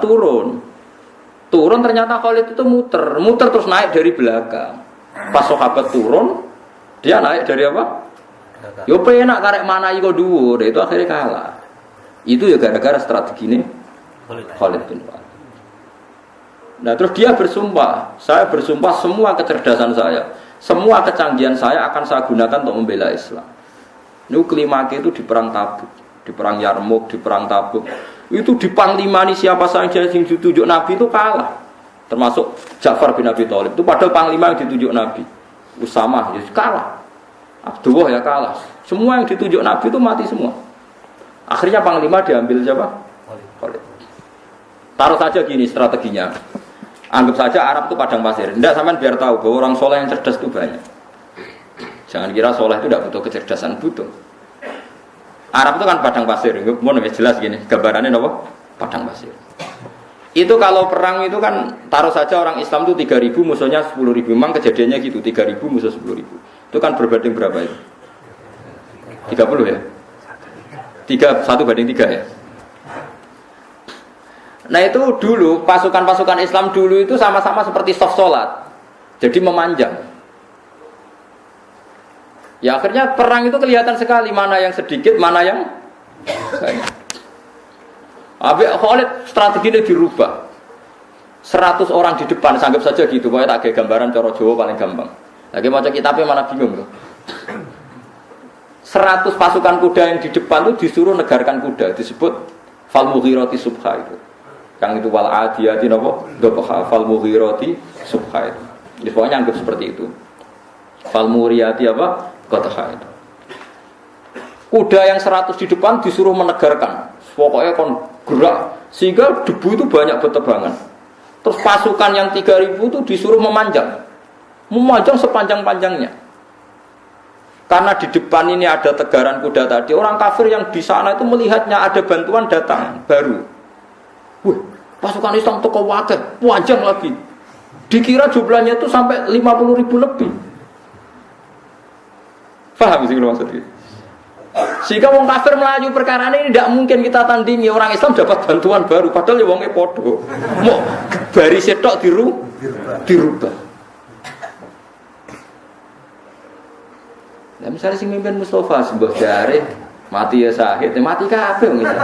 turun ternyata Khalid itu muter terus naik dari belakang. Pas sahabat turun, dia naik dari apa? Yo penak karek mana iko dhuwur, itu akhirnya kalah. Itu ya gara-gara strategi ini Khalid bin Walid. Nah terus dia bersumpah, saya bersumpah semua kecerdasan saya, semua kecanggihan saya akan saya gunakan untuk membela Islam. Ini kelimake itu di perang Tabuk, di perang Yarmouk, di perang Tabuk. Itu di panglimani siapa saja yang ditunjuk Nabi itu kalah. Termasuk Ja'far bin Abi Thalib. Itu padahal panglima yang ditunjuk Nabi. Usamah ya kalah. Abdullah ya kalah. Semua yang ditunjuk Nabi itu mati semua. Akhirnya panglima diambil siapa? Khalid. Taruh saja gini strateginya. Anggap saja Arab itu padang pasir. Tidak sampean biar tahu bahwa orang soleh yang cerdas itu banyak. Jangan kira soleh itu tidak butuh kecerdasan, butuh. Arab itu kan padang pasir. Mau jelas gini, gambarannya apa? Padang pasir. Itu kalau perang itu kan taruh saja orang Islam itu 3.000 musuhnya 10.000. Memang kejadiannya gitu, 3.000 musuh 10.000. Itu kan berbanding berapa itu? 30 ya? 1 banding 3 ya? Nah itu dulu pasukan-pasukan Islam dulu itu sama-sama seperti soft sholat, jadi memanjang. Ya akhirnya perang itu kelihatan sekali mana yang sedikit, mana yang banyak. Habis Khalid strateginya dirubah. 100 orang di depan, anggap saja gitu. Pokoknya tak kayak gambaran cara Jawa paling gampang. Lagi macam kitabnya mana bingung loh. 100 pasukan kuda yang di depan itu disuruh negarkan kuda, disebut fal mughirati subha itu. Yang itu wal adiyati napa? Dhabha fal mughirati subha itu. Jadi pokoknya anggap seperti itu. Fal muriyati apa? Qadha itu. Kuda yang 100 di depan disuruh menegarkan. Pokoknya kon gerak sehingga debu itu banyak bertebangan. Terus pasukan yang 3.000 itu disuruh memanjang sepanjang-panjangnya. Karena di depan ini ada tegaran kuda tadi, orang kafir yang di sana itu melihatnya ada bantuan datang baru. Wih, pasukan Islam toko wakil, panjang lagi. Dikira jumlahnya itu sampai 50.000 lebih. Paham sih kalau maksudnya? Sehingga wong kafir melayu perkara ini tidak mungkin kita tandingi. Orang Islam dapat bantuan baru padahal ya wonge padha. Mau baris tok dirubah. Nah, misalnya sing mimpin Mustafa sembah jare mati ya sahid, mati kabeh wong itu.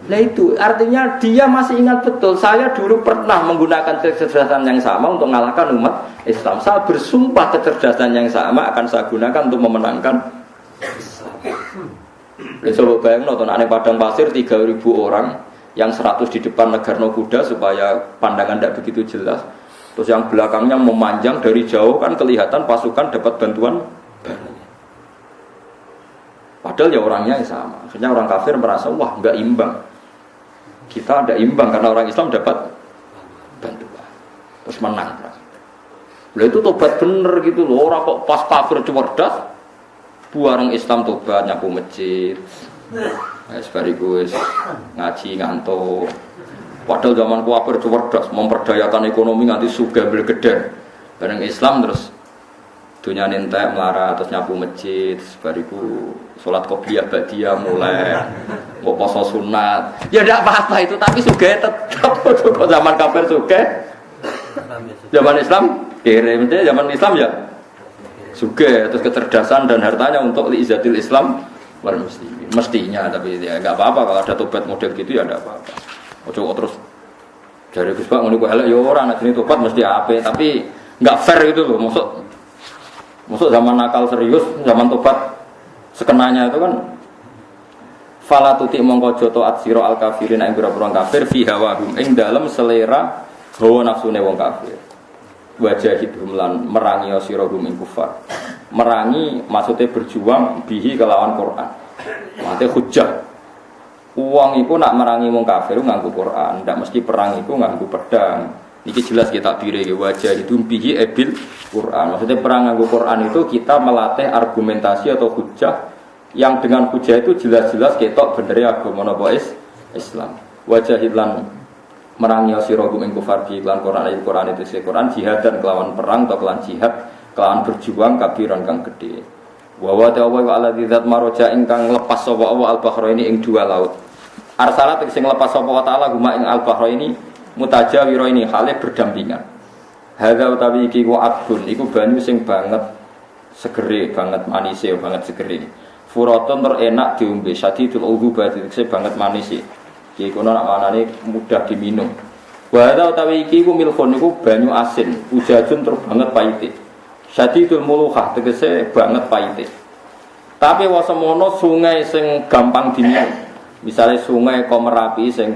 Nah itu artinya dia masih ingat betul. Saya dulu pernah menggunakan kecerdasan yang sama untuk mengalahkan umat Islam. Saya bersumpah kecerdasan yang sama akan saya gunakan untuk memenangkan Islam. Coba bayang nonton aneh padang pasir 3.000 orang yang 100 di depan negarno kuda supaya pandangan tidak begitu jelas. Terus yang belakangnya memanjang dari jauh kan kelihatan pasukan dapat bantuan baru. Padahal ya orangnya yang sama. Akhirnya orang kafir merasa wah nggak imbang. Kita ada imbang karena orang Islam dapat bantuan. Terus menang. Lah itu tobat bener gitu loh. Orang kok pas kafir cerdas, buareng Islam tobat nyapu masjid. Bariku ngaji ngantuk. Padahal zaman kafir cerdas, memperdayakan ekonomi nganti sugih gede. Bareng Islam terus dunia nentek melarat terus nyapu masjid, bariku sholat qobliyah ba'diyah mulai mau poso sunat. Ya tidak apa-apa itu, tapi sugih tetap. Kok zaman kafir sugih, zaman Islam kirim, zaman Islam ya sugih. Terus kecerdasan dan hartanya untuk liizatil Islam wal muslimin. Mestinya, tapi ya nggak apa-apa kalau ada tobat model gitu ya tidak apa-apa. Ojo terus dari Gus Pak ngono kok elek ya ora, nek jenenge tobat mesti apik, tapi nggak fair itu loh. Maksud zaman nakal serius, zaman tobat sekenanya itu kan fala tuti mongko joto atsira al kafirin ing pira-pira kafir fi hawahum ing dalem selera hawa nafsune wong kafir. Wajahidhum lan merangi sira hum ing kufar. Merangi maksudnya berjuang bihi kelawan Quran. Mate hujjah. Uang iku nak merangi wong kafir nganggo Quran, ndak mesti perang iku nganggo pedang. Ini jelas kita pilih wajah itu bihi ebil Quran. Maksudnya perang nganggo Quran itu kita melatih argumentasi atau hujah yang dengan hujah itu jelas-jelas ketok benernya agama napa Islam. Wajah lan merangi sira gum ing kufar bi lan Quran ayat Quran itu Quran jihad dan kelawan perang atau kelawan jihad kelawan berjuang kabiran kang gede. Wa wa ta'ala wa alladzi zat maraja ingkang lepas sapa Allah al-bahraini ing dua laut. Arsalat sing lepas sapa wa ta'ala guma ing al-bahraini mutajawiro ini hale berdampingan. Hadza utawi iki wa abdun iku banyu sing banget segere, banget manise, banget segere. Furaton terenak diombe, sadidul udhubah dikse banget manise. Iki kono nak manane mudah diminum. Wa hadza utawi iki ku milkhun iku banyu asin, ujajun tur banget paite. Sadidul muluhah tegese banget paite. Tapi wasemono sungai sing gampang diminum. Misalnya sungai Komerapi sing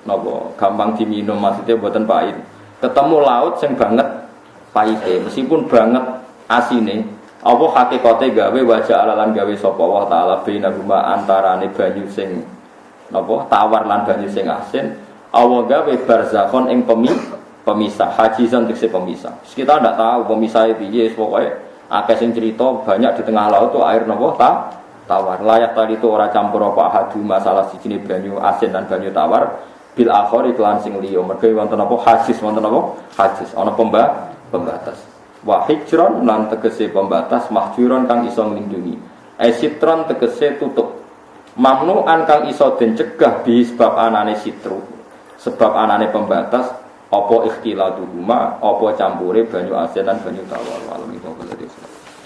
napa gampang diminum maksudnya buatan pahit. Ketemu laut sing banget pahite meskipun banget asine. Apa hakikate gawe wajah alalan gawe sapa Allah taala bina guma antarane banyu sing napa tawar lan banyu sing asin. Allah gawe barzakhon ing pemisah hajizan tekse pemisah. Kita ndak tahu pemisahnya piye pokoke akeh sing cerita banyak di tengah laut tuh air napa tawar. Layak tadi itu ora campur apa hadu masalah sijine banyu asin dan banyu tawar. Bil akhir iklan sing liya mergo wonten apa hasis wonten apa hasis ana pembatas wa hijron lan tegese pembatas mahjuron kang iso nglindungi sitron tegese tutup mamnuan kang iso den cegah bi sebab anane sitru sebab anane pembatas apa ikhtiladuhuma apa campure banyu asin lan banyu tawar.